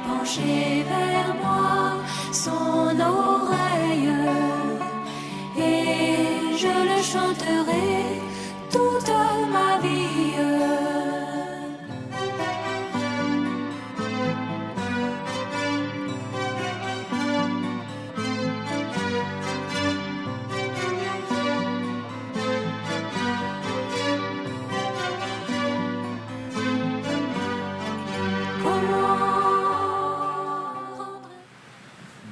penché vers moi son oreille, et je le chanterai toute ma vie.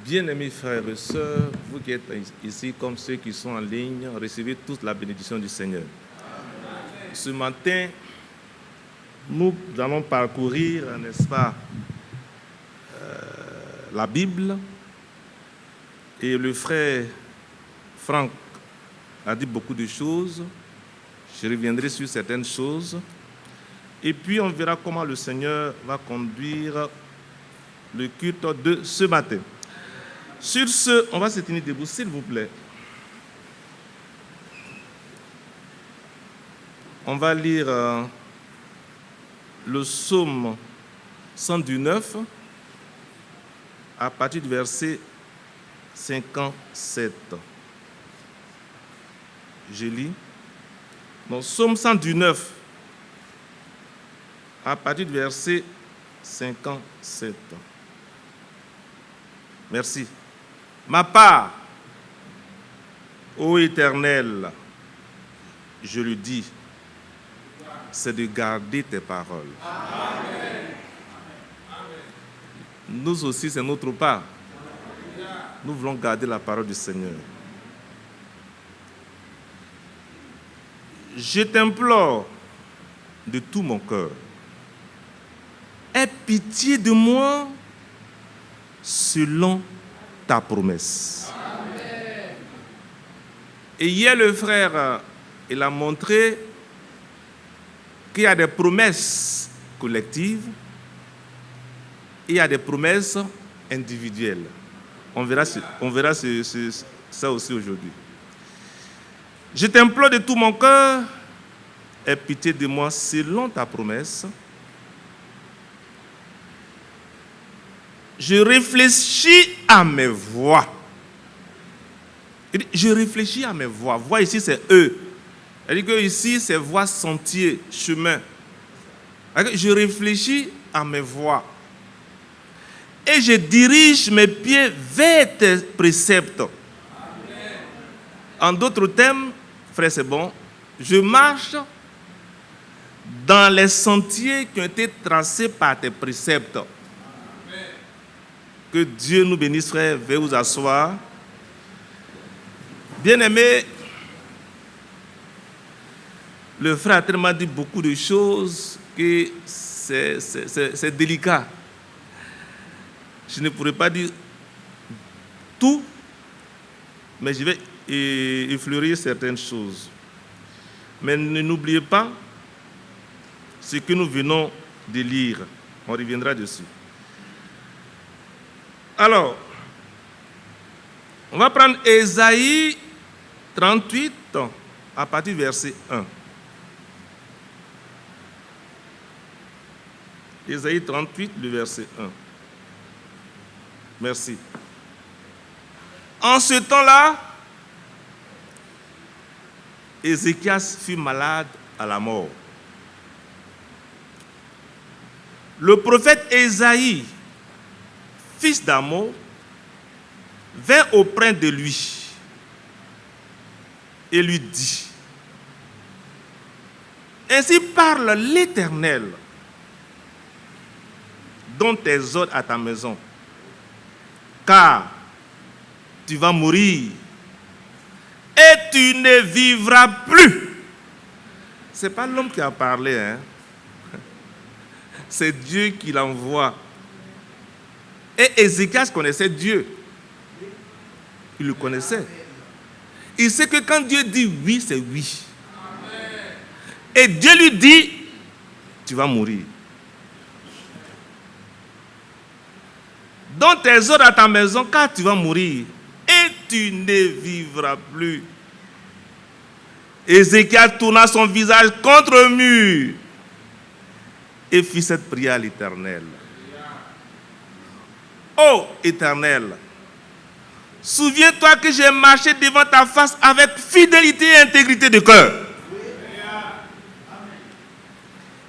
Bien-aimés frères et sœurs, vous qui êtes ici comme ceux qui sont en ligne, recevez toute la bénédiction du Seigneur. Amen. Ce matin, nous allons parcourir, n'est-ce pas, la Bible. Et le frère Franck a dit beaucoup de choses. Je reviendrai sur certaines choses. Et puis, on verra comment le Seigneur va conduire le culte de ce matin. Sur ce, on va se tenir debout, s'il vous plaît. On va lire le psaume 119 à partir du verset 57. Je lis. Donc, psaume 119 à partir du verset 57. Merci. Ma part, ô Éternel, je le dis, c'est de garder tes paroles. Amen. Nous aussi, c'est notre part. Nous voulons garder la parole du Seigneur. Je t'implore de tout mon cœur, aie pitié de moi selon ta promesse. Amen. Et hier, le frère, il a montré qu'il y a des promesses collectives et il y a des promesses individuelles. On verra ça aussi aujourd'hui. Je t'implore de tout mon cœur, aie pitié de moi selon ta promesse. Je réfléchis à mes voies. Je réfléchis à mes voies. Voies ici, c'est eux. C'est-à-dire que ici, c'est voies, sentiers, chemin. Je réfléchis à mes voies. Et je dirige mes pieds vers tes préceptes. Amen. En d'autres termes, frère, c'est bon. Je marche dans les sentiers qui ont été tracés par tes préceptes. Que Dieu nous bénisse, frère. Veuillez vous asseoir. Bien-aimé, le frère a tellement dit beaucoup de choses que c'est délicat. Je ne pourrais pas dire tout, mais je vais effleurer certaines choses. Mais n'oubliez pas ce que nous venons de lire. On reviendra dessus. Alors, on va prendre Ésaïe 38 à partir du verset 1. Ésaïe 38, le verset 1. Merci. En ce temps-là, Ézéchias fut malade à la mort. Le prophète Ésaïe, fils d'Amos, vint auprès de lui et lui dit: ainsi parle l'Éternel, donne tes ordres à ta maison, car tu vas mourir et tu ne vivras plus. Ce n'est pas l'homme qui a parlé, hein? C'est Dieu qui l'envoie. Et Ézéchias connaissait Dieu. Il le connaissait. Il sait que quand Dieu dit oui, c'est oui. Et Dieu lui dit: tu vas mourir. Donne tes ordres à ta maison, car tu vas mourir et tu ne vivras plus. Ézéchias tourna son visage contre le mur et fit cette prière à l'Éternel: ô Éternel, souviens-toi que j'ai marché devant ta face avec fidélité et intégrité de cœur.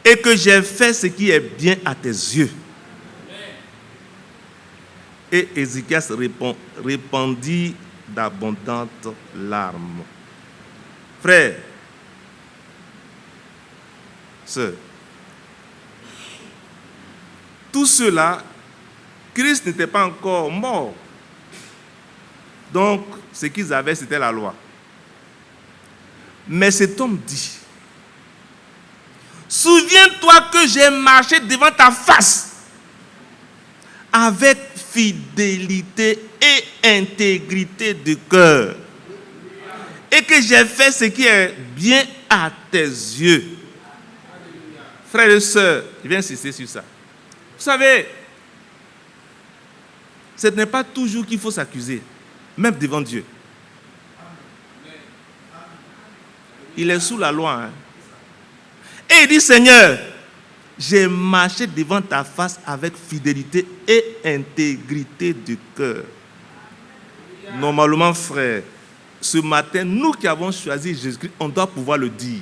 Et que j'ai fait ce qui est bien à tes yeux. Et Ézéchias répandit d'abondantes larmes. Frères, sœurs, tout cela, Christ n'était pas encore mort. Donc, ce qu'ils avaient, c'était la loi. Mais cet homme dit, souviens-toi que j'ai marché devant ta face avec fidélité et intégrité de cœur. Et que j'ai fait ce qui est bien à tes yeux. Frères et sœurs, je viens insister sur ça. Vous savez, ce n'est pas toujours qu'il faut s'accuser, même devant Dieu. Il est sous la loi. Hein? Et il dit, Seigneur, j'ai marché devant ta face avec fidélité et intégrité de cœur. Normalement, frère, ce matin, nous qui avons choisi Jésus-Christ, on doit pouvoir le dire.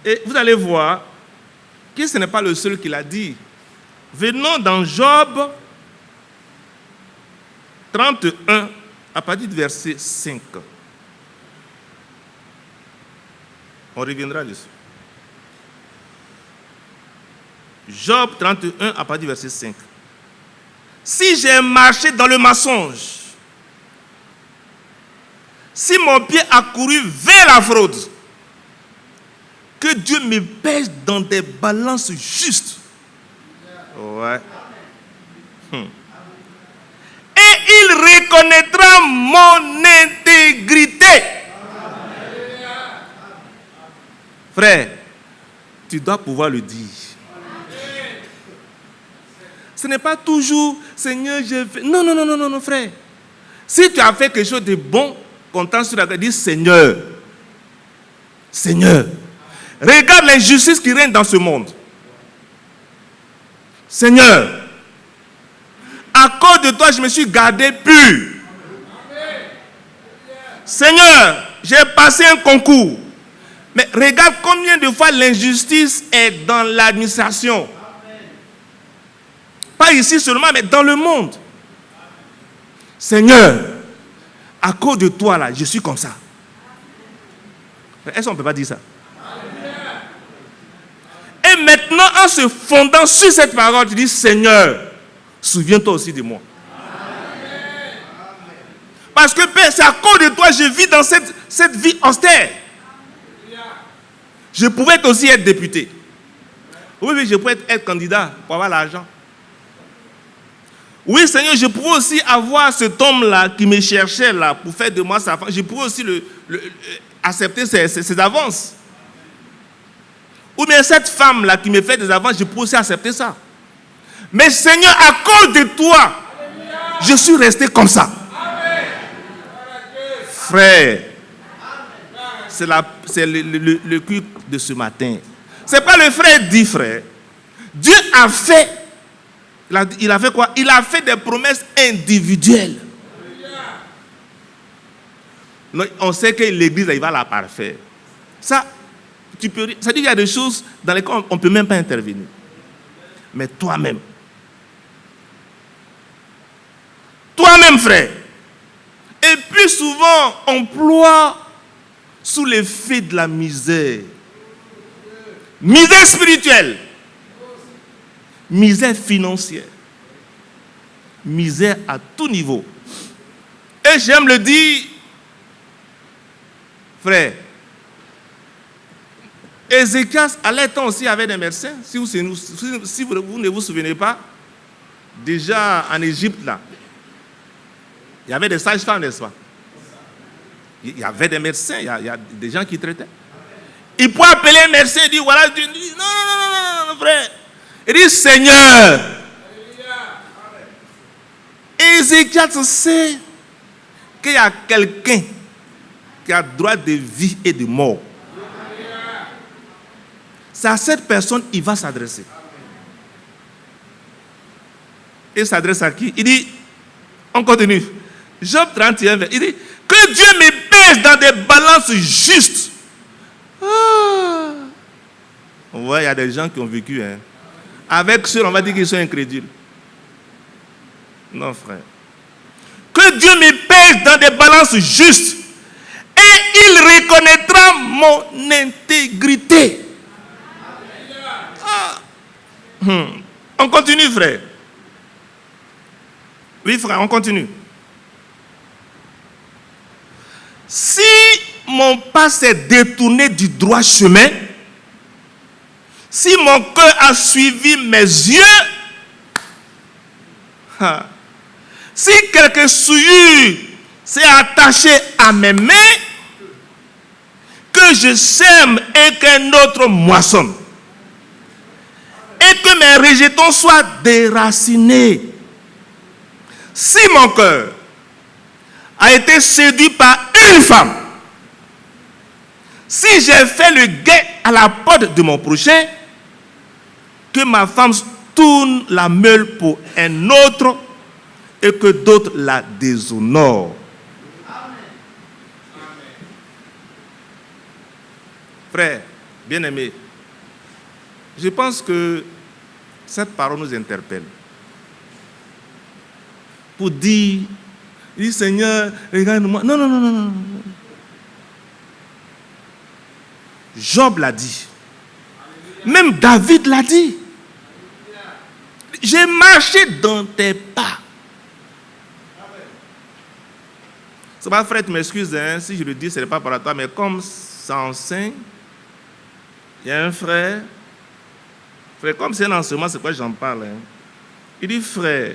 Et vous allez voir que ce n'est pas le seul qui l'a dit. Venons dans Job 31, à partir du verset 5. On reviendra dessus. Job 31, à partir du verset 5. Si j'ai marché dans le mensonge, si mon pied a couru vers la fraude, que Dieu me pèse dans des balances justes. Ouais. Et il reconnaîtra mon intégrité. Frère, tu dois pouvoir le dire. Ce n'est pas toujours, Seigneur, j'ai fait. Non, non, non, non, non, non, frère. Si tu as fait quelque chose de bon, comptant sur la tête, dis Seigneur. Seigneur. Regarde l'injustice qui règne dans ce monde. Seigneur, à cause de toi, je me suis gardé pur. Seigneur, j'ai passé un concours. Mais regarde combien de fois l'injustice est dans l'administration. Pas ici seulement, mais dans le monde. Seigneur, à cause de toi, là, je suis comme ça. Est-ce qu'on ne peut pas dire ça? Et maintenant, en se fondant sur cette parole, tu dis, Seigneur, souviens-toi aussi de moi. Parce que, Père, c'est à cause de toi que je vis dans cette vie austère. Je pouvais aussi être député. Oui, oui, je pouvais être candidat pour avoir l'argent. Oui, Seigneur, je pouvais aussi avoir cet homme-là qui me cherchait là pour faire de moi sa femme. Je pouvais aussi accepter ses avances. Ou bien cette femme-là qui me fait des avances, je peux aussi accepter ça. Mais Seigneur, à cause de toi, je suis resté comme ça. Frère, c'est le culte de ce matin. Ce n'est pas le frère dit, frère. Dieu a fait, il a fait quoi? Il a fait des promesses individuelles. On sait que l'église, il va la parfaire. Ça dit qu'il y a des choses dans lesquelles on ne peut même pas intervenir. Mais toi-même, frère, et plus souvent, on ploie sous l'effet de la misère. Misère spirituelle, misère financière, misère à tout niveau. Et j'aime le dire, frère, Ézéchias, à l'époque aussi, avait des médecins. Si vous ne vous souvenez pas, déjà en Égypte, là, il y avait des sages-femmes, n'est-ce pas? Il y avait des médecins, il y a des gens qui traitaient. Il peut appeler un médecin et dire, voilà, Dieu dit, non, frère. Il dit, Seigneur. Ézéchias sait qu'il y a quelqu'un qui a droit de vie et de mort. C'est à cette personne qu'il va s'adresser. Et s'adresse à qui? Il dit, on continue. Job 31, il dit, que Dieu me pèse dans des balances justes. Ah. On voit, il y a des gens qui ont vécu. Hein. Avec ceux, on va dire qu'ils sont incrédules. Non, frère. Que Dieu me pèse dans des balances justes. Et il reconnaîtra mon intégrité. Ah. On continue, frère. Oui, frère, on continue. Si mon pas s'est détourné du droit chemin, si mon cœur a suivi mes yeux, si quelque souillure s'est attaché à mes mains, que je sème et qu'un autre moissonne, et que mes rejetons soient déracinés. Si mon cœur a été séduit par une femme, si j'ai fait le guet à la porte de mon prochain, que ma femme tourne la meule pour un autre et que d'autres la déshonorent. Frère, bien-aimé, je pense que cette parole nous interpelle. Pour dire, il dit, Seigneur, regarde-moi. Non, non, non, non, non. Job l'a dit. Même David l'a dit. J'ai marché dans tes pas. C'est pas, frère, tu m'excuses, hein, si je le dis, ce n'est pas par toi, mais comme ça enseigne, il y a un frère, comme c'est un enseignement, c'est quoi j'en parle. Hein. Il dit, frère,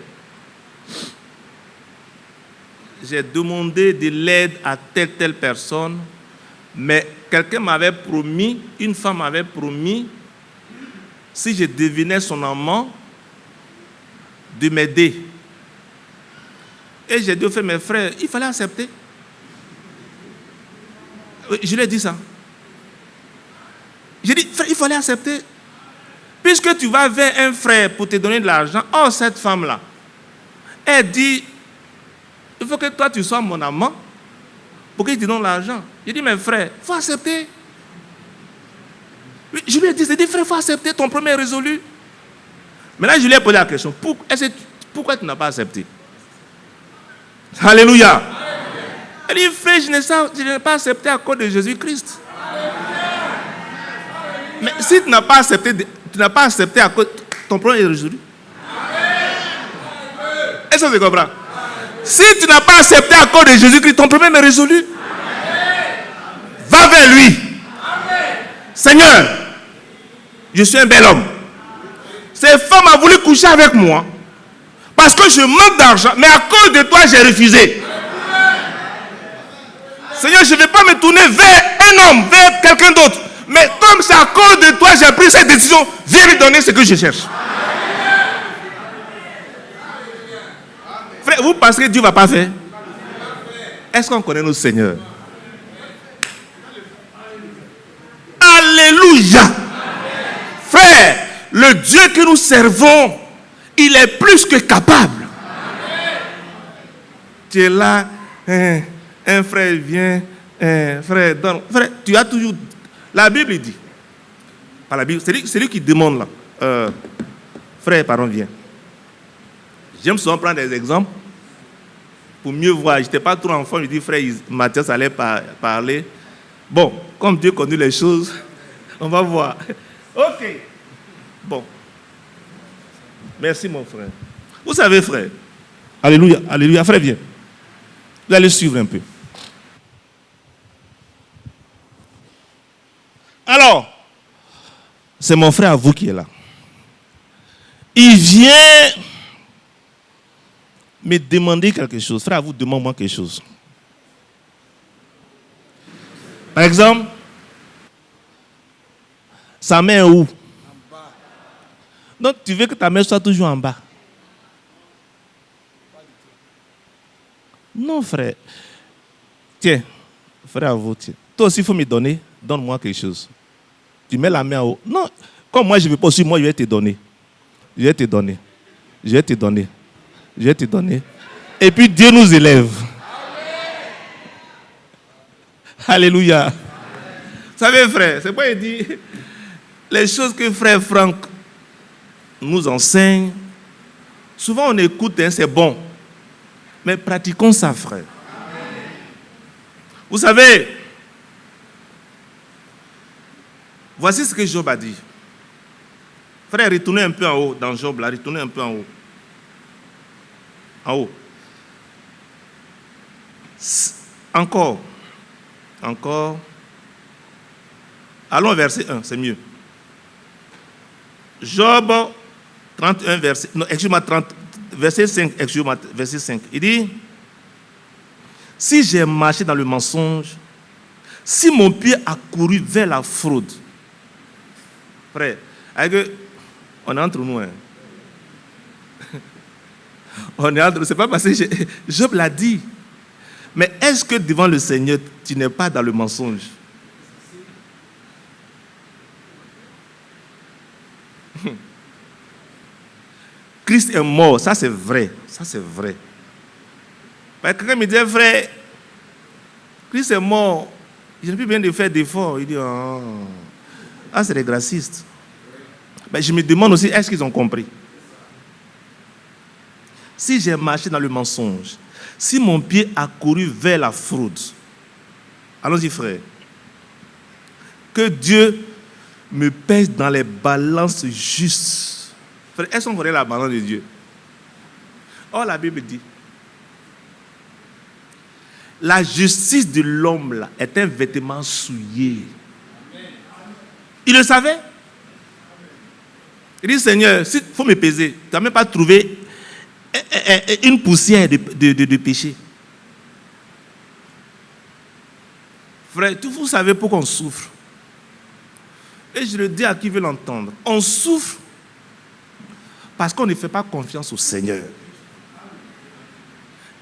j'ai demandé de l'aide à telle personne, mais quelqu'un m'avait promis, une femme m'avait promis, si je devinais son amant, de m'aider. Et j'ai dit au frère, mes frères, il fallait accepter. Je lui ai dit ça. J'ai dit, frère, il fallait accepter. Puisque tu vas vers un frère pour te donner de l'argent, oh, cette femme-là, elle dit, il faut que toi, tu sois mon amant pour qu'il te donne l'argent. J'ai dit, mes frères, il faut accepter. Je lui ai dit, frère, il faut accepter, ton premier est résolu. Maintenant, je lui ai posé la question, pourquoi tu n'as pas accepté? Alléluia. Elle dit, frère, je n'ai pas accepté à cause de Jésus-Christ. Mais si tu n'as pas accepté à cause, ton problème est résolu. Est-ce que tu comprends? Si tu n'as pas accepté à cause de Jésus-Christ, ton problème est résolu. Va vers lui. Seigneur, je suis un bel homme. Cette femme a voulu coucher avec moi parce que je manque d'argent, mais à cause de toi, j'ai refusé. Seigneur, je ne vais pas me tourner vers un homme, vers quelqu'un d'autre. Mais comme c'est à cause de toi, j'ai pris cette décision, viens lui donner ce que je cherche. Frère, vous pensez que Dieu ne va pas faire? Est-ce qu'on connaît notre Seigneur? Alléluia. Frère, le Dieu que nous servons, il est plus que capable. Tu es là, un frère vient, frère donne. Frère, tu as toujours... La Bible dit, par la Bible, c'est lui qui demande là. Frère, pardon, viens. J'aime souvent prendre des exemples pour mieux voir. Je n'étais pas trop enfant, je dis, frère, Mathias allait parler. Bon, comme Dieu connaît les choses, on va voir. Ok. Bon. Merci, mon frère. Vous savez, frère. Alléluia, alléluia. Frère, viens. Vous allez suivre un peu. Alors, c'est mon frère à vous qui est là. Il vient me demander quelque chose. Frère, à vous, demande-moi quelque chose. Par exemple, sa main est où? En bas. Donc, tu veux que ta main soit toujours en bas? Non, frère. Tiens, frère, à vous, tiens. Toi aussi, il faut me donner. Donne-moi quelque chose. Tu mets la main en haut. Non, comme moi, je ne veux pas aussi, moi, je vais te donner. Je vais te donner. Je vais te donner. Je vais te donner. Et puis Dieu nous élève. Alléluia. Vous savez, frère, c'est pourquoi il dit les choses que frère Franck nous enseigne. Souvent on écoute, hein, c'est bon. Mais pratiquons ça, frère. Vous savez, voici ce que Job a dit. Frère, retournez un peu en haut dans Job, là, retournez un peu en haut. En haut. Encore. Allons au verset 1, c'est mieux. Job 31, verset... Non, excuse-moi, verset 5, excuse-moi, verset 5. Il dit, si j'ai marché dans le mensonge, si mon pied a couru vers la fraude. Frère, on est entre nous. Hein. On est entre nous. C'est pas parce que Job l'a dit. Mais est-ce que devant le Seigneur, tu n'es pas dans le mensonge? Christ est mort, ça c'est vrai. Ça c'est vrai. Quelqu'un me disait, frère, Christ est mort, je n'ai plus besoin de faire d'efforts. Il dit, c'est des gracistes. Mais je me demande aussi, est-ce qu'ils ont compris? Si j'ai marché dans le mensonge, si mon pied a couru vers la fraude, allons-y, frère, que Dieu me pèse dans les balances justes. Frère, est-ce qu'on connaît la balance de Dieu? Oh, la Bible dit, la justice de l'homme là, est un vêtement souillé. Il le savait. Il dit, Seigneur, il faut me peser. Tu n'as même pas trouvé une poussière de péché. Frère, vous savez pourquoi on souffre. Et je le dis à qui veut l'entendre. On souffre parce qu'on ne fait pas confiance au Seigneur.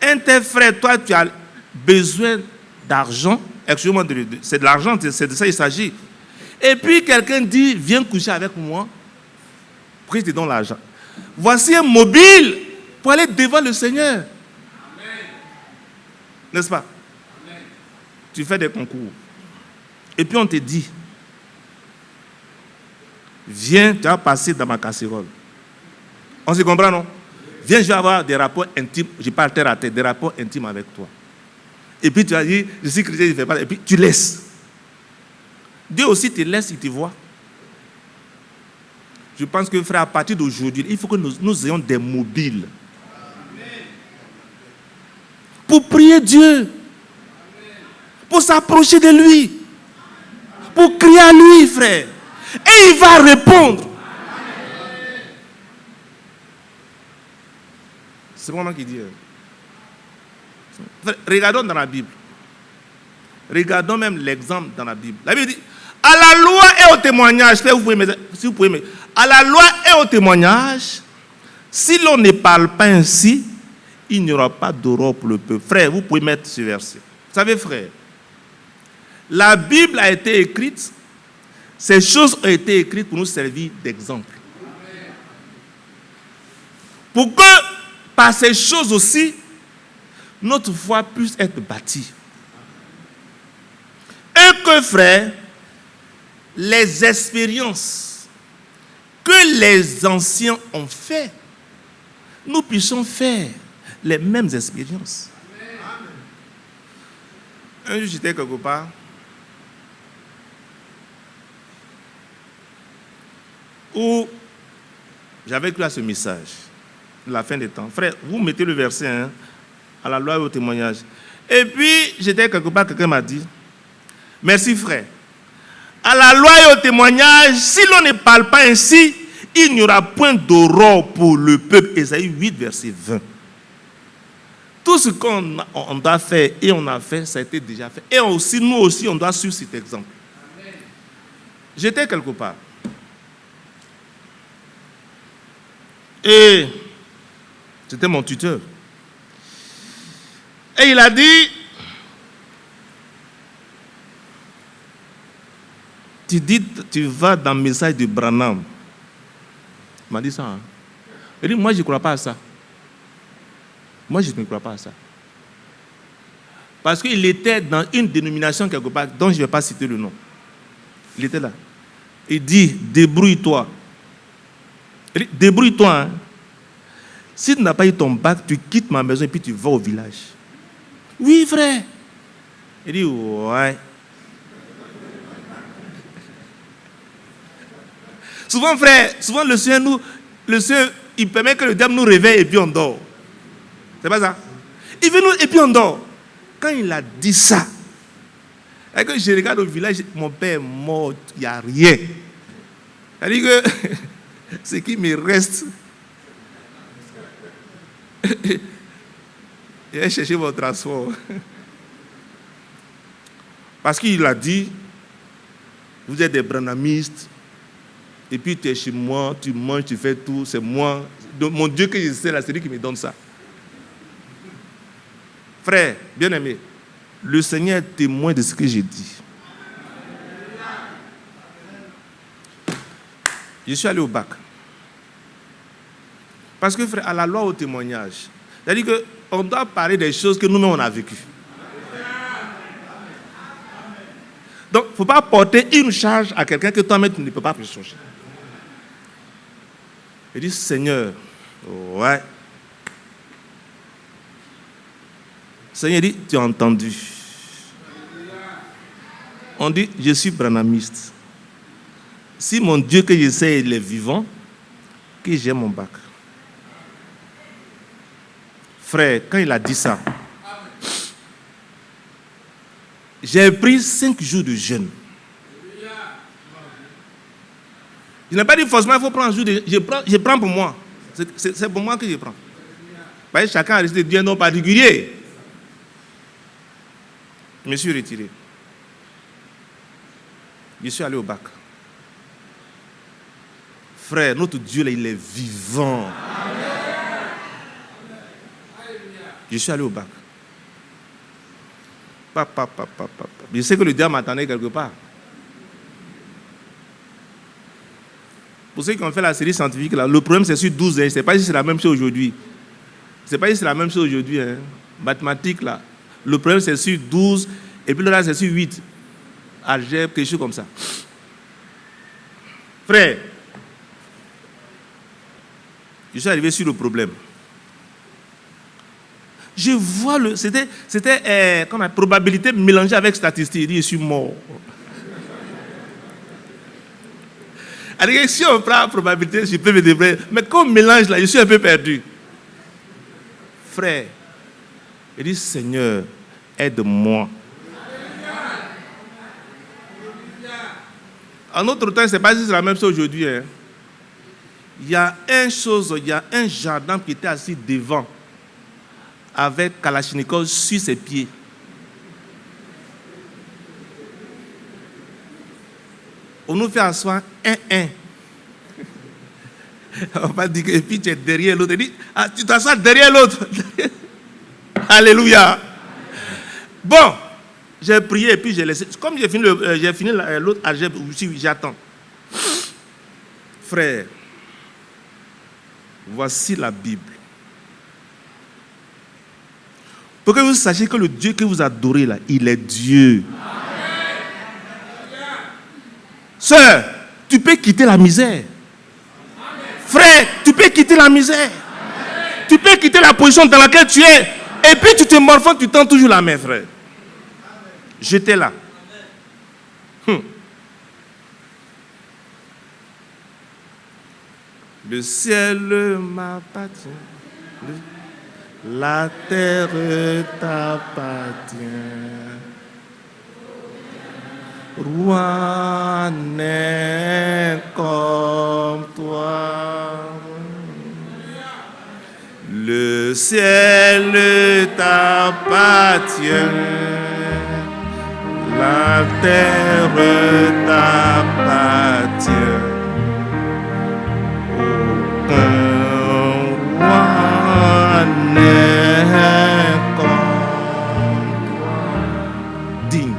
Un tel frère, toi, tu as besoin d'argent. Excusez-moi, c'est de l'argent, c'est de ça qu'il s'agit. Et puis quelqu'un dit, viens coucher avec moi. Pourquoi je te donne l'argent? Voici un mobile pour aller devant le Seigneur. Amen. N'est-ce pas? Amen. Tu fais des concours. Et puis on te dit, viens, tu vas passer dans ma casserole. On se comprend, non? Viens, je vais avoir des rapports intimes. Je parle terre à terre, des rapports intimes avec toi. Et puis tu vas dire, je suis chrétien, je ne fais pas. Et puis tu laisses. Dieu aussi te laisse, il te voit. Je pense que, frère, à partir d'aujourd'hui, il faut que nous ayons des mobiles. Pour prier Dieu. Pour s'approcher de lui. Pour crier à lui, frère. Et il va répondre. C'est moi qui dis. Regardons dans la Bible. Regardons même l'exemple dans la Bible. La Bible dit, à la loi et au témoignage, si vous pouvez, à la loi et au témoignage, si l'on ne parle pas ainsi, il n'y aura pas d'aurore pour le peuple. Frère, vous pouvez mettre ce verset. Vous savez, frère, la Bible a été écrite, ces choses ont été écrites pour nous servir d'exemple. Pour que, par ces choses aussi, notre foi puisse être bâtie. Et que, frère, les expériences que les anciens ont fait, nous puissions faire les mêmes expériences. Un jour, j'étais quelque part. Où j'avais cru à ce message, de la fin des temps. Frère, vous mettez le verset à la loi et au témoignage. Et puis, j'étais quelque part, quelqu'un m'a dit, merci frère. À la loi et au témoignage, si l'on ne parle pas ainsi, il n'y aura point d'aurore pour le peuple. Ésaïe 8, verset 20. Tout ce qu'on doit faire et on a fait, ça a été déjà fait. Et aussi, nous aussi, on doit suivre cet exemple. Amen. J'étais quelque part. Et c'était mon tuteur. Et il a dit, tu vas dans le message de Branham. Il m'a dit ça. Il dit, moi, je ne crois pas à ça. Moi, je ne crois pas à ça. Parce qu'il était dans une dénomination quelque part, dont je ne vais pas citer le nom. Il était là. Il dit, débrouille-toi. Il dit, débrouille-toi. Hein. Si tu n'as pas eu ton bac, tu quittes ma maison et puis tu vas au village. Oui, frère. Il dit, ouais. Souvent, frère, souvent le Seigneur, il permet que le diable nous réveille et puis on dort. C'est pas ça? Il veut nous et puis on dort. Quand il a dit ça, et que je regarde au village, mon père est mort, il n'y a rien. C'est-à-dire que ce qui me reste, il va chercher mon transport. Parce qu'il a dit, vous êtes des branhamistes, et puis tu es chez moi, tu manges, tu fais tout, c'est moi. Donc, mon Dieu que je sais là, c'est lui qui me donne ça. Frère, bien-aimé, le Seigneur est témoin de ce que j'ai dit. Je suis allé au bac. Parce que, frère, à la loi au témoignage, c'est-à-dire qu'on doit parler des choses que nous-mêmes on a vécues. Donc, il ne faut pas porter une charge à quelqu'un que toi-même tu ne peux pas changer. Il dit, Seigneur, ouais. Seigneur dit, tu as entendu. On dit, je suis branhamiste. Si mon Dieu que je sais, il est vivant, que j'ai mon bac. Frère, quand il a dit ça, j'ai pris 5 jours de jeûne. Je n'ai pas dit forcément il faut prendre un jour de jeûne. Je prends pour moi. C'est pour moi que je prends. Voyez, chacun a décidé de dire un nom particulier. Je me suis retiré. Je suis allé au bac. Frère, notre Dieu, là, il est vivant. Je suis allé au bac. Papa. Je sais que le diable m'attendait quelque part. Pour ceux qui ont fait la série scientifique, là, le problème c'est sur 12 ans. Je ne sais pas si c'est la même chose aujourd'hui. Je ne sais pas si c'est la même chose aujourd'hui. Hein. Mathématiques, là. Le problème c'est sur 12 et puis là c'est sur 8. Algèbre, quelque chose comme ça. Frère, je suis arrivé sur le problème. Je vois c'était comme la probabilité mélangée avec statistique. Il dit, je suis mort. Alors, si on prend la probabilité, je peux me débrouiller. Mais quand on mélange là, je suis un peu perdu. Frère, il dit, Seigneur, aide-moi. En notre temps, je ne sais pas si c'est la même chose aujourd'hui. Hein. Il y a un jardin qui était assis devant, avec Kalachnikov sur ses pieds. On nous fait asseoir un. On va dire que et puis tu es derrière l'autre. Il dit, ah, tu t'assois derrière l'autre. Alléluia. Bon, j'ai prié et puis j'ai laissé. Comme j'ai fini l'autre algèbre, j'attends. Frère, voici la Bible. Pour que vous sachiez que le Dieu que vous adorez là, il est Dieu. Sœur, tu peux quitter la misère. Frère, tu peux quitter la misère. Tu peux quitter la position dans laquelle tu es. Et puis tu te morfonds, tu tends toujours la main, frère. J'étais là. Le ciel m'appartient. La terre t'appartient. Roi n'est comme toi. Le ciel t'appartient. La terre t'appartient. Aucun roi n'est comme toi. Digne.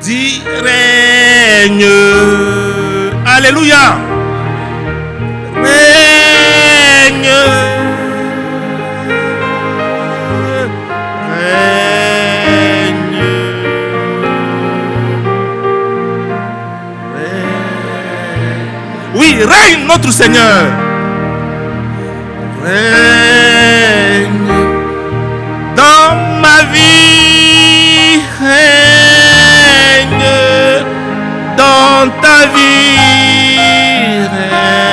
Dis règne. Alléluia. Règne. Oui, règne notre Seigneur. Règne dans ma vie. Règne dans ta vie. Règne.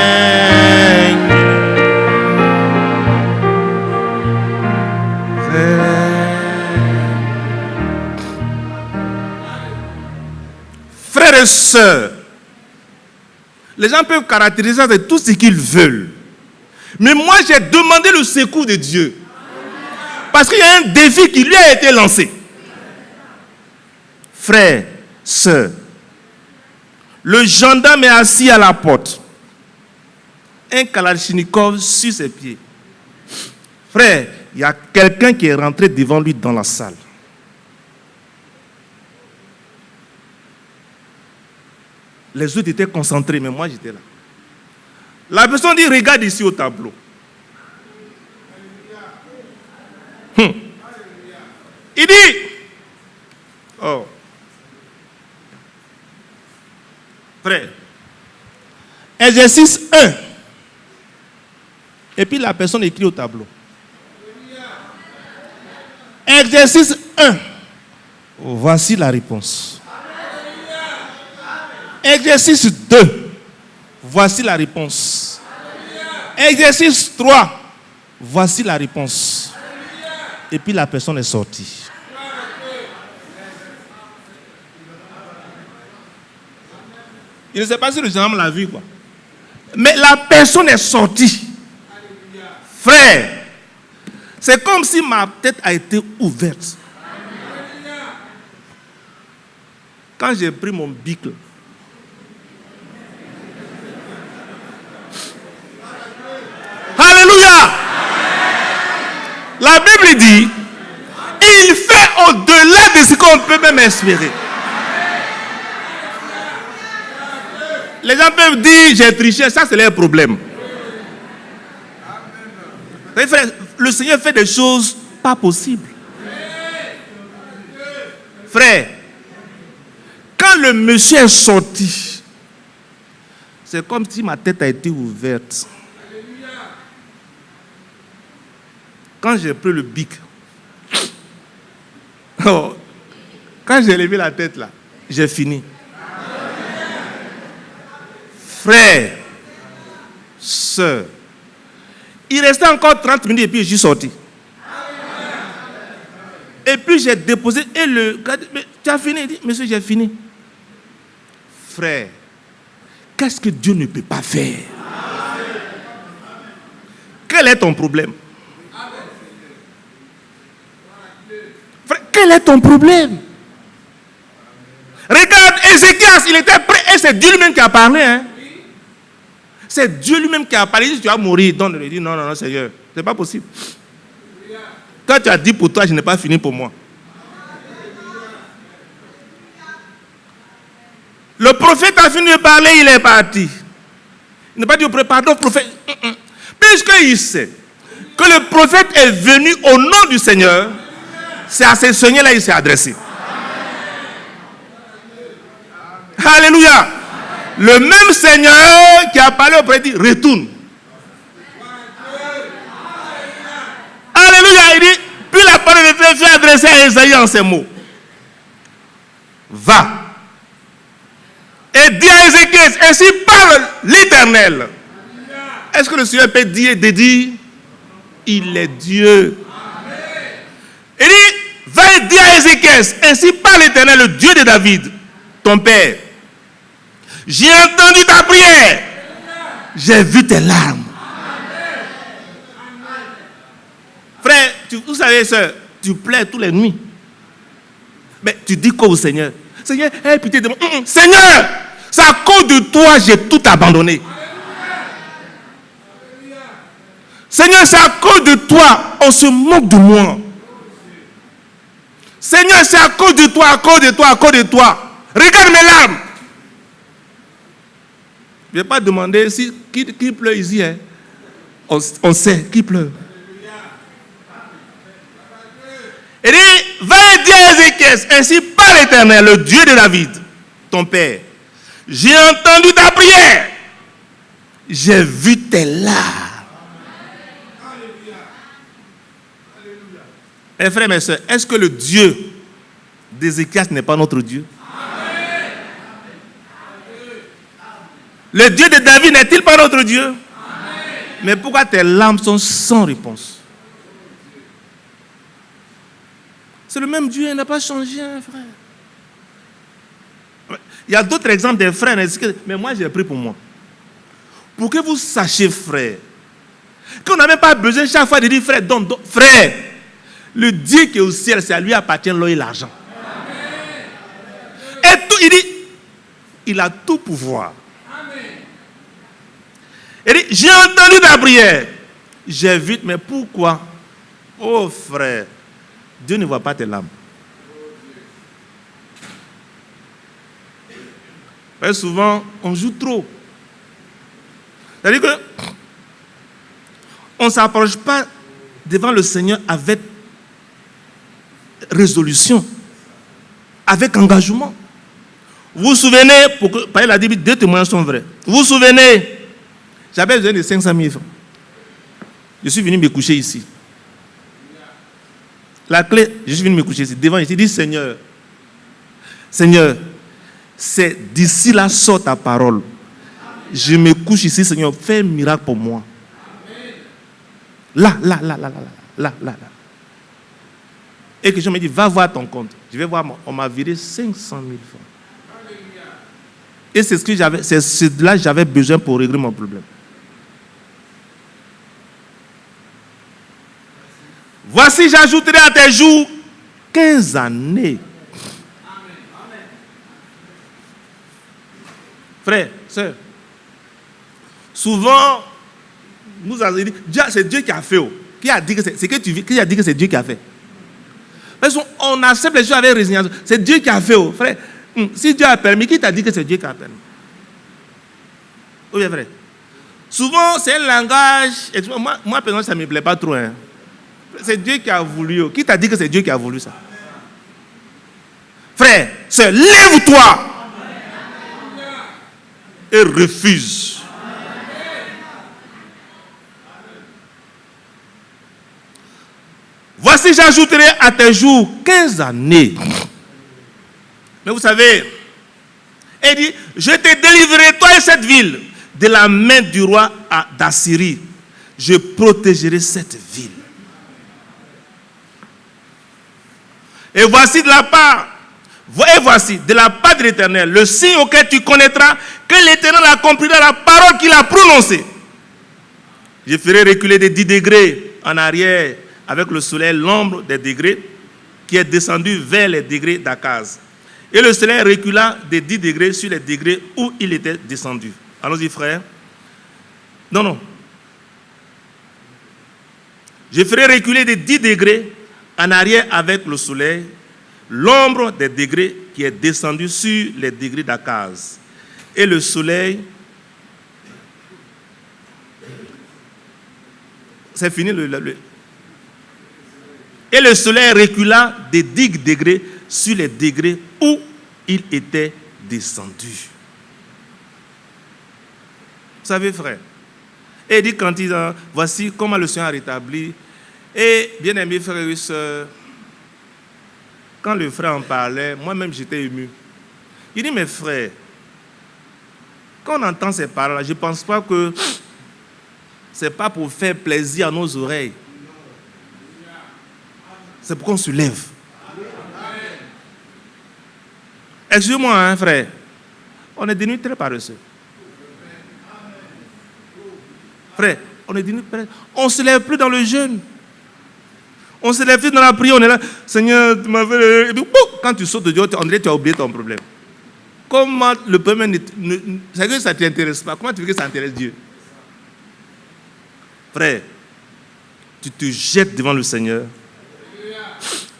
Frères et sœurs, les gens peuvent caractériser ça de tout ce qu'ils veulent. Mais moi, j'ai demandé le secours de Dieu. Parce qu'il y a un défi qui lui a été lancé. Frères, sœurs, le gendarme est assis à la porte. Un kalachnikov sur ses pieds. Frère, il y a quelqu'un qui est rentré devant lui dans la salle. Les autres étaient concentrés, mais moi j'étais là. La personne dit, regarde ici au tableau. Il dit, oh, frère, exercice 1. Et puis la personne écrit au tableau. Exercice 1. Voici la réponse. Exercice 2. Voici la réponse. Exercice 3. Voici la réponse. Et puis la personne est sortie. Il ne sait pas si le gendarme l'a vu, quoi. Mais la personne est sortie. Frère, c'est comme si ma tête a été ouverte. Quand j'ai pris mon bic, alléluia! La Bible dit, il fait au-delà de ce qu'on peut même espérer. Les gens peuvent dire, j'ai triché, ça c'est leur problème. Le Seigneur fait des choses pas possibles. Frère, quand le monsieur est sorti, c'est comme si ma tête a été ouverte. Quand j'ai pris le bic, oh, quand j'ai levé la tête là, j'ai fini. Frère, sœur, il restait encore 30 minutes et puis je suis sorti. Et puis j'ai déposé et le gars dit, mais tu as fini? Il dit, monsieur, j'ai fini. Frère, qu'est-ce que Dieu ne peut pas faire? Quel est ton problème? Frère, quel est ton problème? Regarde, Ézéchias, il était prêt et c'est Dieu lui-même qui a parlé. Hein? C'est Dieu lui-même qui a parlé. Il dit, tu vas mourir. Donc, il dit, non, non, non, Seigneur, c'est pas possible. Quand tu as dit pour toi, je n'ai pas fini pour moi. Le prophète a fini de parler, il est parti. Il n'a pas dit au prophète, pardon, prophète. Puisqu'il sait que le prophète est venu au nom du Seigneur, c'est à ce Seigneur-là qu'il s'est adressé. Alléluia. Le même Seigneur qui a parlé au prophète dit, retourne. Alléluia. Il dit, puis la parole de Dieu fut adressée à Esaïe en ces mots. Va. Et dis à Ézéchias, ainsi parle l'Éternel. Est-ce que le Seigneur peut dire, il est Dieu. Il dit, va et dis à Ézéchias, ainsi parle l'Éternel, le Dieu de David, ton père. J'ai entendu ta prière. J'ai vu tes larmes. Frère, vous savez, soeur, tu pleures toutes les nuits. Mais tu dis quoi au Seigneur? Seigneur, aie pitié de moi. Seigneur, c'est à cause de toi, j'ai tout abandonné. Seigneur, c'est à cause de toi, on se moque de moi. Seigneur, c'est à cause de toi, à cause de toi, à cause de toi. Regarde mes larmes. Je ne vais pas demander qui pleure ici. Hein. On sait qui pleure. Il dit, va et dis à Ézéchias, ainsi par l'Éternel, le Dieu de David, ton père. J'ai entendu ta prière. j'ai vu tes larmes. Mes frères, mes soeurs, est-ce que le Dieu d'Ézéchias n'est pas notre Dieu? Le Dieu de David n'est-il pas notre Dieu? Mais pourquoi tes larmes sont sans réponse? C'est le même Dieu, il n'a pas changé, hein, frère. Il y a d'autres exemples des frères, mais moi j'ai pris pour moi. Pour que vous sachiez, frère, qu'on n'a même pas besoin chaque fois de dire frère, frère, le Dieu qui est au ciel, c'est à lui appartient l'eau et l'argent. Et tout, il dit, il a tout pouvoir. Il dit, j'ai entendu ta prière. J'ai vu, mais pourquoi? Oh frère, Dieu ne voit pas tes larmes. Et souvent, on joue trop. C'est-à-dire que on ne s'approche pas devant le Seigneur avec résolution, avec engagement. Vous vous souvenez, par la Bible, 2 témoignages sont vrais. Vous vous souvenez, j'avais besoin de 500 000 francs. Je suis venu me coucher ici. La clé, je suis venu me coucher ici. Devant ici, dit Seigneur, c'est d'ici là sort ta parole. Je me couche ici, Seigneur, fais un miracle pour moi. Là. Et que je me dis, va voir ton compte. Je vais voir, on m'a viré 500 000 francs. Et c'est ce que j'avais besoin pour régler mon problème. Voici, j'ajouterai à tes jours 15 années. Frère, sœur, souvent, nous avons dit, c'est Dieu qui a fait. Qui a dit que c'est Dieu qui a fait? Parce qu'on accepte les choses avec résignation. C'est Dieu qui a fait. Frère, si Dieu a permis, qui t'a dit que c'est Dieu qui a permis? Oui, vrai. Souvent, c'est un langage. Moi, personnellement, ça ne me plaît pas trop. Hein. C'est Dieu qui a voulu. Qui t'a dit que c'est Dieu qui a voulu ça? Frère, sœur, lève-toi et refuse. Voici, j'ajouterai à tes jours 15 années. Mais vous savez, il dit, je te délivrerai, toi et cette ville, de la main du roi d'Assyrie. Je protégerai cette ville. Et voici de la part de l'Éternel, le signe auquel tu connaîtras que l'Éternel accomplira la parole qu'il a prononcée. Je ferai reculer de 10 degrés en arrière avec le soleil, l'ombre des degrés qui est descendu vers les degrés d'Akaz. Et le soleil recula de 10 degrés sur les degrés où il était descendu. Allons-y, frère. Non. Je ferai reculer de 10 degrés en arrière avec le soleil, l'ombre des degrés qui est descendu sur les degrés d'Akaz. Et le soleil, c'est fini et le soleil recula de 10 degrés sur les degrés où il était descendu. Vous savez, frère, et il dit quand il dit, voici comment le Seigneur a rétabli. Et bien aimé frères et sœurs, quand le frère en parlait, moi-même j'étais ému. Il dit, mes frères, quand on entend ces paroles-là, je ne pense pas que ce n'est pas pour faire plaisir à nos oreilles. C'est pour qu'on se lève. Excusez-moi, hein, frère. On est devenu très paresseux. Frère, on est devenu paresseux. On ne se lève plus dans le jeûne. On ne se lève plus dans la prière. On est là, Seigneur, tu m'as fait... Et puis, quand tu sautes de Dieu, on dirait que tu as oublié ton problème. Comment le problème c'est que ça ne t'intéresse pas. Comment tu veux que ça intéresse Dieu? Frère, tu te jettes devant le Seigneur.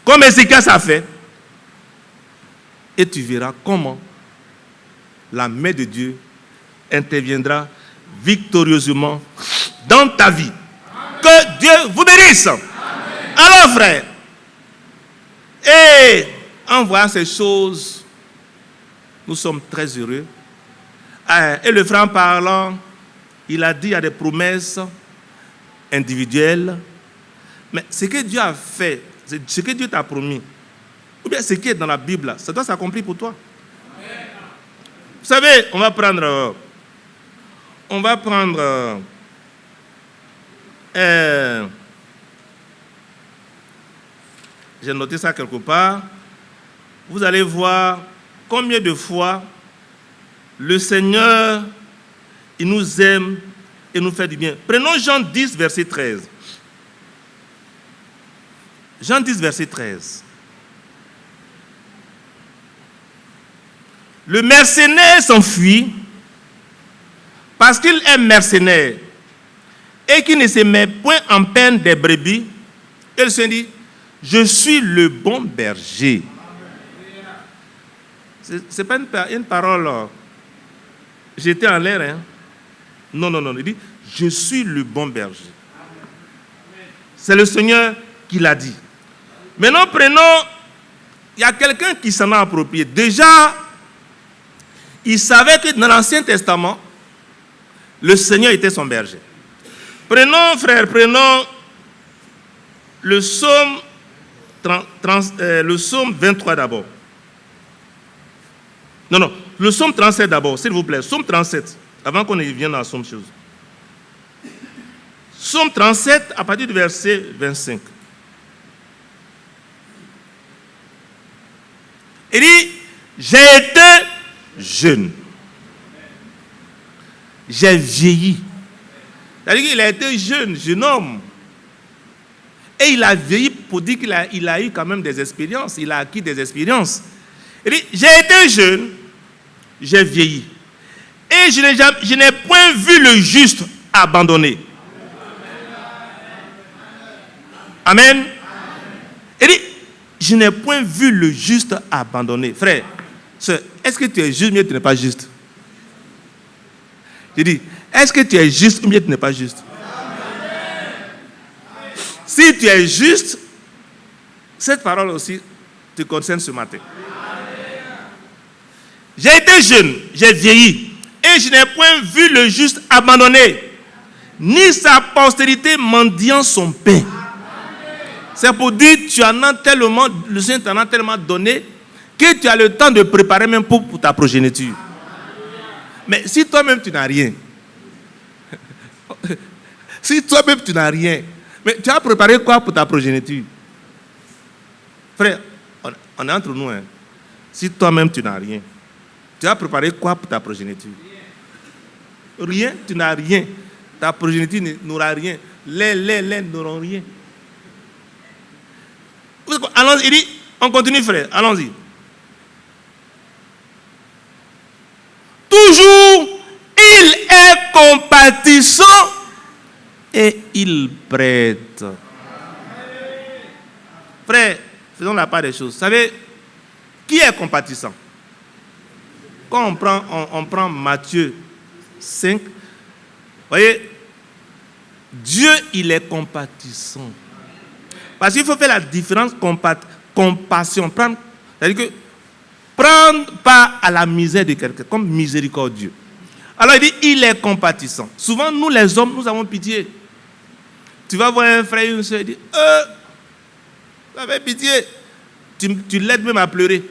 Comme Ézéchias a fait. Et tu verras comment la main de Dieu interviendra victorieusement dans ta vie. Amen. Que Dieu vous bénisse. Amen. Alors, frère, et en voyant ces choses, nous sommes très heureux. Et le frère en parlant, il a dit qu'il y a des promesses individuelles. Mais ce que Dieu a fait, ce que Dieu t'a promis, ou bien ce qui est dans la Bible, ça doit s'accomplir pour toi. Vous savez, on va prendre j'ai noté ça quelque part. Vous allez voir combien de fois le Seigneur, il nous aime et nous fait du bien. Prenons Jean 10, verset 13. Jean 10, verset 13. Le mercenaire s'enfuit parce qu'il est mercenaire et qu'il ne se met point en peine des brebis. Et le Seigneur dit, je suis le bon berger. Ce n'est pas une parole jetée en l'air. Hein? Non. Il dit, je suis le bon berger. C'est le Seigneur qui l'a dit. Maintenant, il y a quelqu'un qui s'en a approprié. Déjà, il savait que dans l'Ancien Testament, le Seigneur était son berger. Prenons le psaume 23 d'abord. Non, le psaume 37 d'abord, s'il vous plaît. Psaume 37, avant qu'on y vienne dans la somme chose. Psaume 37, à partir du verset 25. Il dit, j'ai été jeune. J'ai vieilli. C'est-à-dire qu'il a été jeune homme. Et il a vieilli pour dire qu'il a eu quand même des expériences. Il a acquis des expériences. Il dit, j'ai été jeune, j'ai vieilli. Et je n'ai point vu le juste abandonné. Amen. Il dit, je n'ai point vu le juste abandonné. Frère, soeur, est-ce que tu es juste ou bien tu n'es pas juste? Je dis, est-ce que tu es juste ou bien tu n'es pas juste? Si tu es juste, cette parole aussi te concerne ce matin. J'ai été jeune, j'ai vieilli, et je n'ai point vu le juste abandonné, ni sa postérité mendiant son pain. C'est pour dire, le Seigneur t'en a tellement donné, que tu as le temps de préparer même pour ta progéniture. Mais si toi-même tu n'as rien, mais tu as préparé quoi pour ta progéniture? Frère, on est entre nous. Hein. Si toi-même tu n'as rien, tu as préparé quoi pour ta progéniture? Rien, tu n'as rien. Ta progéniture n'aura rien. Les n'auront rien. Allons-y, il dit, on continue frère, allons-y. Toujours, il est compatissant et il prête. Frère, faisons la part des choses. Vous savez, qui est compatissant? Quand on prend Matthieu 5, vous voyez, Dieu, il est compatissant. Parce qu'il faut faire la différence compassion. C'est-à-dire que prendre part à la misère de quelqu'un, comme miséricordieux. Alors il dit, il est compatissant. Souvent, nous les hommes, nous avons pitié. Tu vas voir un frère, une soeur, il dit, tu avais pitié. Tu l'aides même à pleurer.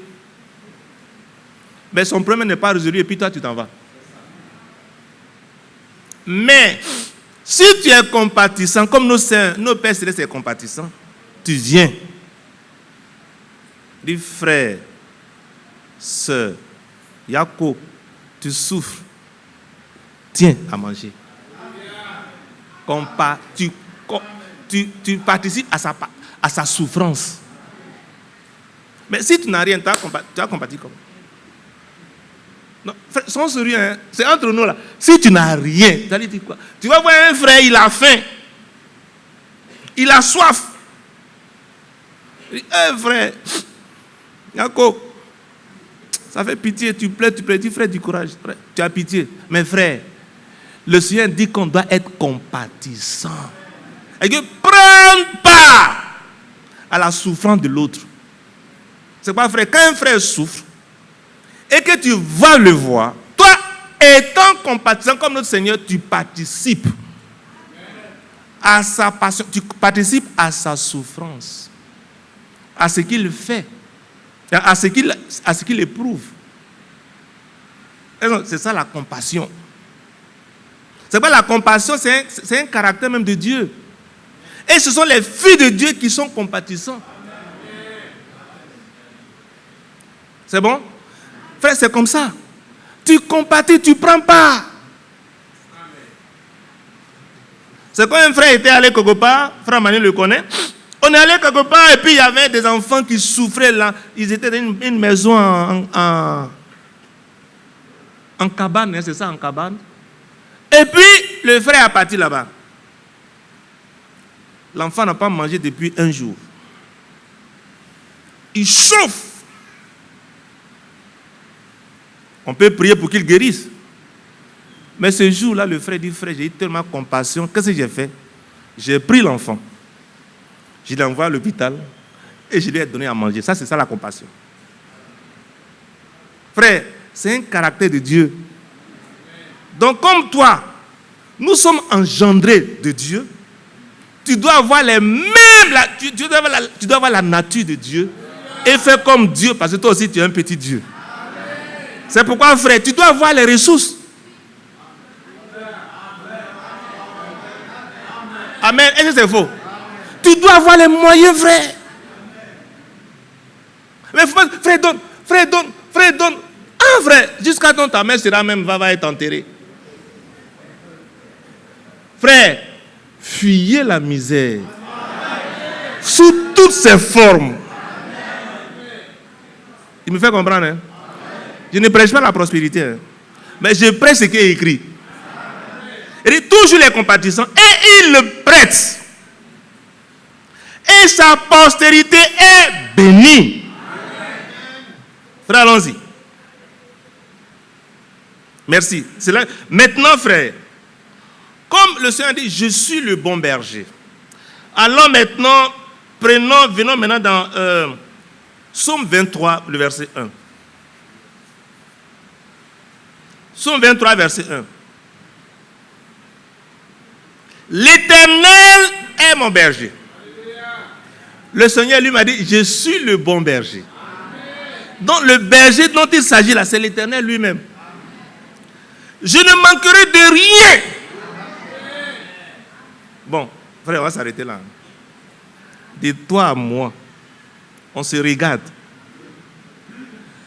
Mais son problème n'est pas résolu et puis toi, tu t'en vas. Mais, si tu es compatissant, comme nos pères célestes sont compatissants, tu viens. Dis, frère, sœur, Yako, tu souffres. Tiens à manger. Tu participes à sa souffrance. Mais si tu n'as rien, tu as compati comment? Non, frère, sans sérieux, hein, c'est entre nous là. Si tu n'as rien, tu allais dire quoi? Tu vas voir un frère, il a faim. Il a soif. Il dit, frère, Yako, ça fait pitié, tu plais, dis frère, du courage, frère, tu as pitié. Mais frère, le Seigneur dit qu'on doit être compatissant. Et que prendre part à la souffrance de l'autre. C'est pas frère, quand un frère souffre et que tu vas le voir, toi, étant compatissant comme notre Seigneur, tu participes à sa passion, tu participes à sa souffrance, à ce qu'il fait, à ce qu'il éprouve. C'est ça la compassion. C'est pas la compassion, c'est un caractère même de Dieu. Et ce sont les filles de Dieu qui sont compatissants. C'est bon? Frère, c'est comme ça. Tu compatis, tu prends part. C'est quand un frère était allé quelque part, frère Manu le connaît, on est allé quelque part et puis il y avait des enfants qui souffraient là. Ils étaient dans une maison en cabane, c'est ça, en cabane. Et puis le frère est parti là-bas. L'enfant n'a pas mangé depuis un jour. Il chauffe. On peut prier pour qu'il guérisse. Mais ce jour-là, le frère dit, frère, j'ai eu tellement compassion. Qu'est-ce que j'ai fait? J'ai pris l'enfant. Je l'ai envoyé à l'hôpital et je lui ai donné à manger. Ça, c'est ça la compassion. Frère, c'est un caractère de Dieu. Donc, comme toi, nous sommes engendrés de Dieu. Tu dois avoir les mêmes, tu dois avoir la nature de Dieu et faire comme Dieu, parce que toi aussi, tu es un petit Dieu. C'est pourquoi, frère, tu dois avoir les ressources. Amen. Est-ce que c'est faux? Tu dois avoir les moyens, frère. Mais frère, donne. Ah, frère, jusqu'à quand ta mère sera même, va être enterrée. Frère, fuyez la misère. Sous toutes ses formes. Il me fait comprendre, hein? Je ne prêche pas la prospérité, hein? Mais je prêche ce qui est écrit. Il dit toujours les compatissants et il le prête. Et sa postérité est bénie. Frère, allons-y. Merci. C'est là. Maintenant, frère, comme le Seigneur dit, je suis le bon berger. Alors maintenant, venons maintenant dans Psaume 23, le verset 1. Psaume 23, verset 1. L'Éternel est mon berger. Le Seigneur lui m'a dit, je suis le bon berger. Donc le berger dont il s'agit là, c'est l'Éternel lui-même. Je ne manquerai de rien. Bon, frère, on va s'arrêter là. De toi à moi, on se regarde.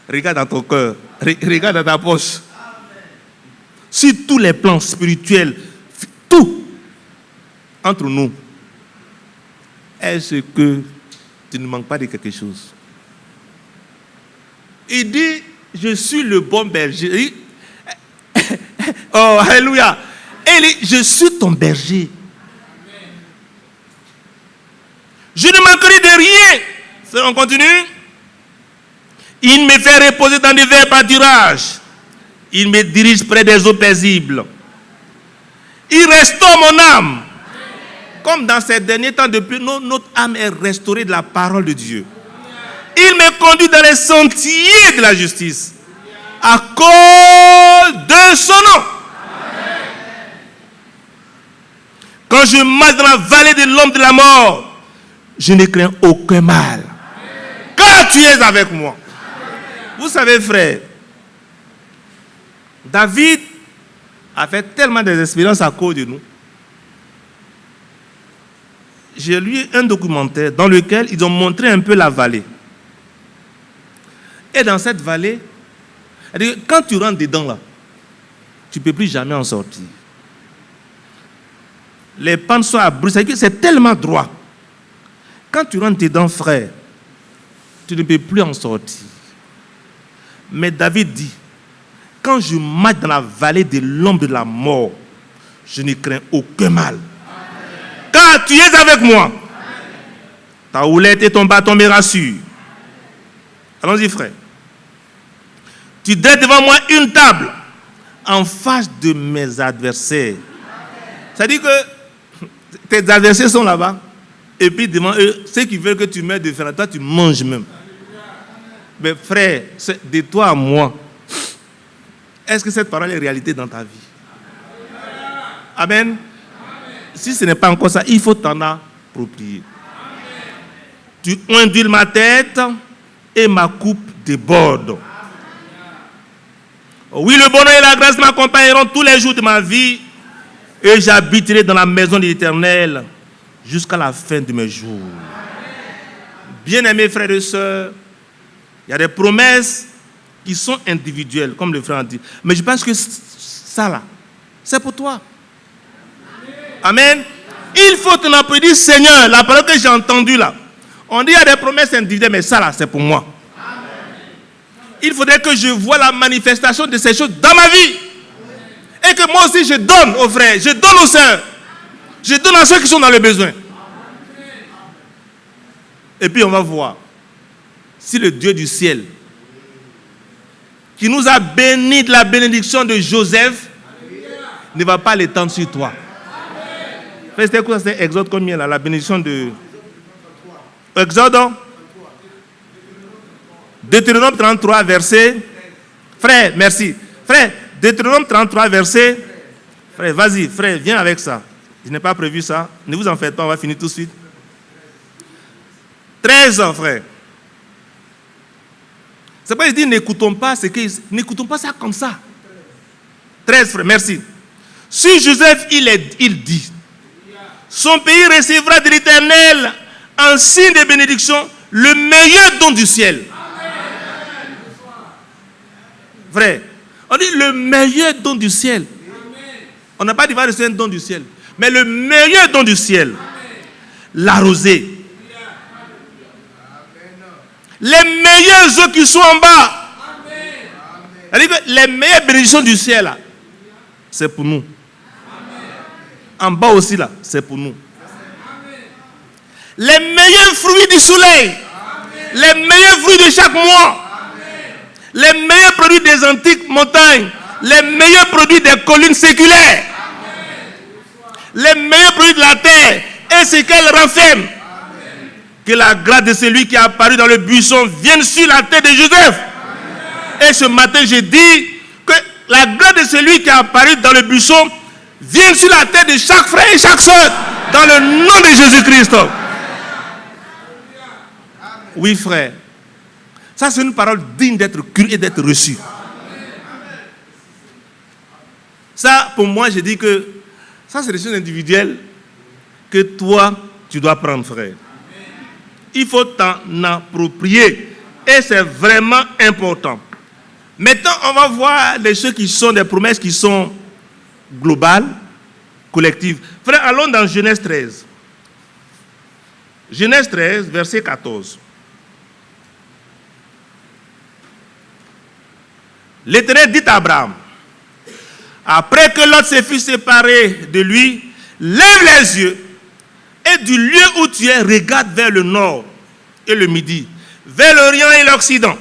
Regarde dans ton cœur. Regarde dans ta poche. Sur tous les plans spirituels, tout entre nous, est-ce que tu ne manques pas de quelque chose? Il dit, je suis le bon berger. Oh, alléluia. Et il dit, je suis ton berger. Je ne manquerai de rien. On continue. Il me fait reposer dans des verts pâturages. Il me dirige près des eaux paisibles. Il restaure mon âme. Comme dans ces derniers temps, depuis notre âme est restaurée de la parole de Dieu. Il me conduit dans les sentiers de la justice. À cause de son nom. Quand je marche dans la vallée de l'ombre de la mort, je ne crains aucun mal. Car tu es avec moi. Vous savez, frère, David a fait tellement d'expériences à cause de nous. J'ai lu un documentaire dans lequel ils ont montré un peu la vallée. Et dans cette vallée, quand tu rentres dedans là, tu ne peux plus jamais en sortir. Les pentes sont abruptes, c'est tellement droit. Quand tu rentres dedans, frère, tu ne peux plus en sortir. Mais David dit, quand je marche dans la vallée de l'ombre de la mort, je ne crains aucun mal. Car tu es avec moi. Ta houlette et ton bâton me rassurent. Allons-y, frère. Tu dresses devant moi une table en face de mes adversaires. C'est-à-dire que tes adversaires sont là-bas. Et puis devant eux, ceux qui veulent que tu mettes de fer, toi tu manges même. Mais frère, de toi à moi, est-ce que cette parole est réalité dans ta vie? Amen. Si ce n'est pas encore ça, il faut t'en approprier. Tu ondules ma tête et ma coupe déborde. Oui, le bonheur et la grâce m'accompagneront tous les jours de ma vie et j'habiterai dans la maison de l'Éternel jusqu'à la fin de mes jours. Bien-aimés frères et sœurs, il y a des promesses qui sont individuelles, comme le frère a dit. Mais je pense que ça là, c'est pour toi. Amen. Il faut t'en appeler, Seigneur, la parole que j'ai entendue là. On dit qu'il y a des promesses individuelles, mais ça là, c'est pour moi. Il faudrait que je voie la manifestation de ces choses dans ma vie. Et que moi aussi je donne aux frères, je donne aux sœurs, je donne à ceux qui sont dans le besoin. Et puis on va voir si le Dieu du ciel, qui nous a bénis de la bénédiction de Joseph, ne va pas l'étendre sur toi. C'était quoi? C'était Exode combien là? La bénédiction de Exode, Deutéronome 33 verset. Frère, merci. Frère, Deutéronome 33 verset. Frère, vas-y, frère, viens avec ça. Je n'ai pas prévu ça. Ne vous en faites pas, on va finir tout de suite. 13 ans, frère. C'est pas, il dit n'écoutons pas n'écoutons pas ça comme ça. 13, frère, merci. Si Joseph, il dit, son pays recevra de l'Éternel en signe de bénédiction le meilleur don du ciel. Frère, on dit le meilleur don du ciel. On n'a pas dit va recevoir un don du ciel, mais le meilleur don du ciel, la rosée. Les meilleurs eaux qui sont en bas. Les meilleures bénédictions du ciel, là, c'est pour nous. En bas aussi, là, c'est pour nous. Les meilleurs fruits du soleil. Les meilleurs fruits de chaque mois. Les meilleurs produits des antiques montagnes. Les meilleurs produits des collines séculaires. Les meilleurs produits de la terre. Et ce qu'elle renferme. Que la grâce de celui qui est apparu dans le buisson vienne sur la tête de Joseph. Et ce matin, j'ai dit que la grâce de celui qui est apparu dans le buisson vienne sur la tête de chaque frère et chaque soeur. Dans le nom de Jésus-Christ. Oui, frère. Ça, c'est une parole digne d'être crue et d'être reçue. Ça, pour moi, je dis que ça, c'est des choses individuelles que toi, tu dois prendre, frère. Il faut t'en approprier. Et c'est vraiment important. Maintenant, on va voir les choses qui sont des promesses qui sont globales, collectives. Frère, allons dans Genèse 13. Genèse 13, verset 14. L'Éternel dit à Abraham, après que Lot se fut séparé de lui, lève les yeux et du lieu où tu es, regarde vers le nord et le midi, vers l'Orient et l'Occident.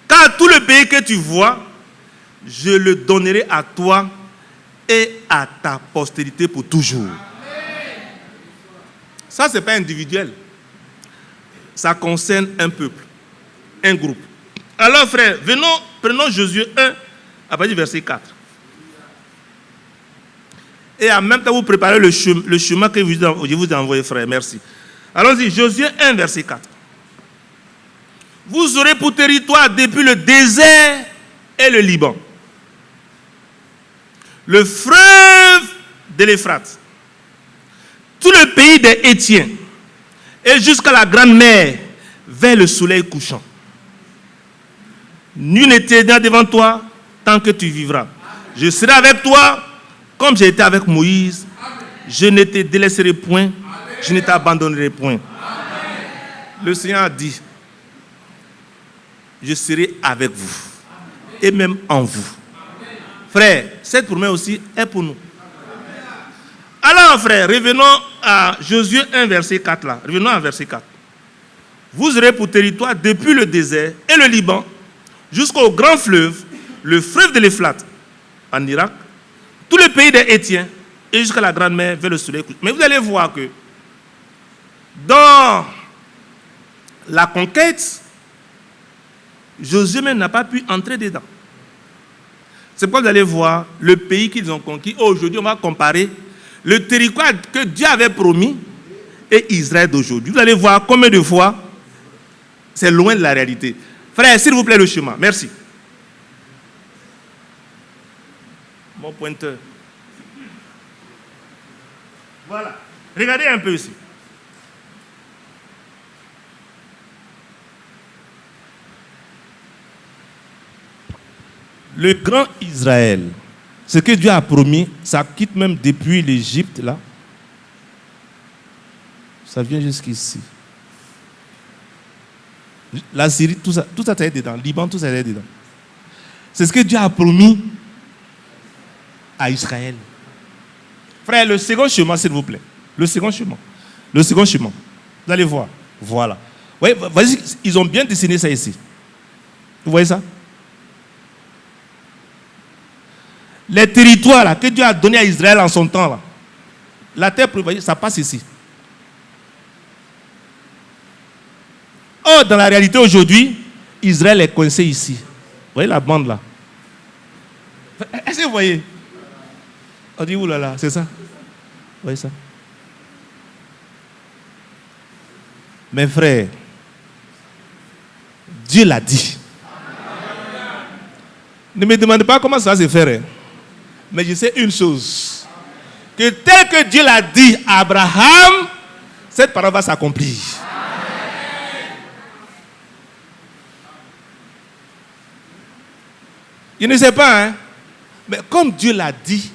Car tout le pays que tu vois, je le donnerai à toi et à ta postérité pour toujours. Ça, ce n'est pas individuel. Ça concerne un peuple, un groupe. Alors, frère, prenons Josué 1, à partir du verset 4. Et en même temps, vous préparez le chemin que je vous ai envoyé, frère. Merci. Allons-y, Josué 1, verset 4. Vous aurez pour territoire depuis le désert et le Liban, le fleuve de l'Euphrate, tout le pays des Hétiens, et jusqu'à la grande mer, vers le soleil couchant. Nul ne t'aidera devant toi tant que tu vivras. Je serai avec toi comme j'ai été avec Moïse. Je ne te délaisserai point, je ne t'abandonnerai point. Le Seigneur a dit, je serai avec vous et même en vous. Frère, cette promesse aussi est pour nous. Alors, frère, revenons à Josué 1, verset 4 là. Revenons à verset 4. Vous aurez pour territoire depuis le désert et le Liban jusqu'au grand fleuve, le fleuve de l'Euphrate en Irak, tout le pays des Hétiens et jusqu'à la grande mer vers le soleil. Mais vous allez voir que dans la conquête, Josué n'a pas pu entrer dedans. C'est pourquoi vous allez voir le pays qu'ils ont conquis. Aujourd'hui, on va comparer le territoire que Dieu avait promis et Israël d'aujourd'hui. Vous allez voir combien de fois c'est loin de la réalité. Frère, s'il vous plaît, le chemin. Merci. Mon pointeur. Voilà. Regardez un peu ici. Le grand Israël, ce que Dieu a promis, ça quitte même depuis l'Égypte, là. Ça vient jusqu'ici. La Syrie, tout ça est dedans. Liban, tout ça est dedans. C'est ce que Dieu a promis à Israël. Frère, le second chemin, s'il vous plaît. Le second chemin. Le second chemin. Vous allez voir. Voilà. Oui, vas-y, ils ont bien dessiné ça ici. Vous voyez ça? Les territoires là, que Dieu a donnés à Israël en son temps, là, la terre, ça passe ici. Or, dans la réalité aujourd'hui, Israël est coincé ici. Vous voyez la bande là? Est-ce que vous voyez? On dit, oulala, c'est ça? Vous voyez ça? Mes frères, Dieu l'a dit. Ne me demandez pas comment ça va se faire. Hein. Mais je sais une chose. Que tel que Dieu l'a dit à Abraham, cette parole va s'accomplir. Je ne sais pas, hein. Mais comme Dieu l'a dit,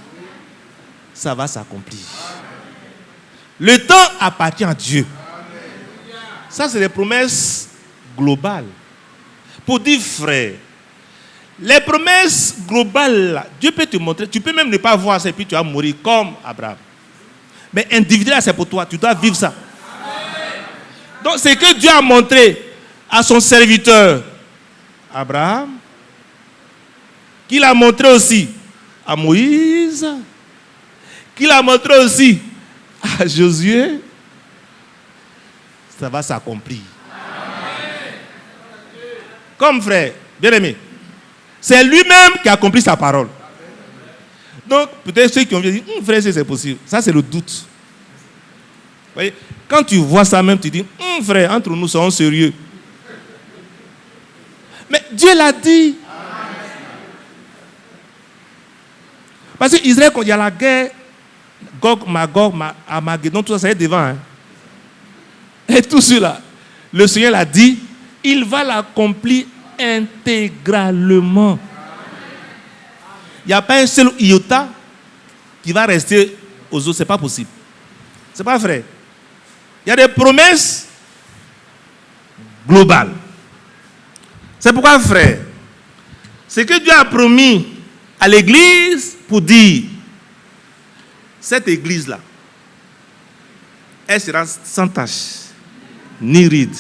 ça va s'accomplir. Le temps appartient à Dieu. Ça, c'est des promesses globales. Pour dire, frère, les promesses globales, là, Dieu peut te montrer. Tu peux même ne pas voir ça et puis tu vas mourir comme Abraham. Mais individuellement, c'est pour toi. Tu dois vivre ça. Donc, c'est que Dieu a montré à son serviteur Abraham, qu'il a montré aussi à Moïse, qu'il a montré aussi à Josué, ça va s'accomplir. Comme frère, bien aimé, c'est lui-même qui a accompli sa parole. Donc, peut-être ceux qui ont dit, frère, c'est possible. Ça, c'est le doute. Vous voyez, quand tu vois ça même, tu dis, frère, entre nous, soyons sérieux. Mais Dieu l'a dit. Parce qu'Israël, quand il y a la guerre, Gog, Magog, Armageddon, tout ça, ça est devant. Hein. Et tout cela, le Seigneur l'a dit, il va l'accomplir intégralement. Il n'y a pas un seul iota qui va rester aux autres. Ce n'est pas possible. Ce n'est pas vrai. Il y a des promesses globales. C'est pourquoi, frère, ce que Dieu a promis à l'église pour dire, cette église-là, elle sera sans tache, ni ride,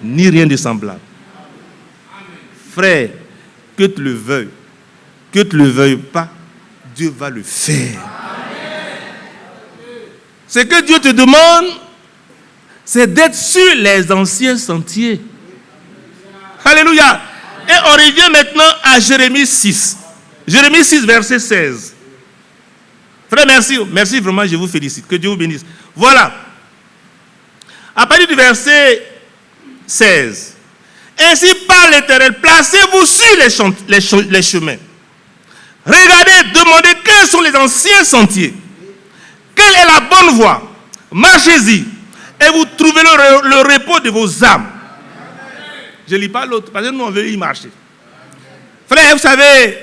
ni rien de semblable. Frère, que tu le veuilles, que tu ne le veuilles pas, Dieu va le faire. Ce que Dieu te demande, c'est d'être sur les anciens sentiers. Alléluia. Et on revient maintenant à Jérémie 6. Jérémie 6, verset 16. Frère, merci. Merci vraiment, je vous félicite. Que Dieu vous bénisse. Voilà. À partir du verset 16. Ainsi parle l'Éternel, placez-vous sur les chemins. Regardez, demandez quels sont les anciens sentiers. Quelle est la bonne voie? Marchez-y et vous trouverez le repos de vos âmes. Je ne lis pas l'autre parce que nous on veut y marcher. Frère, vous savez,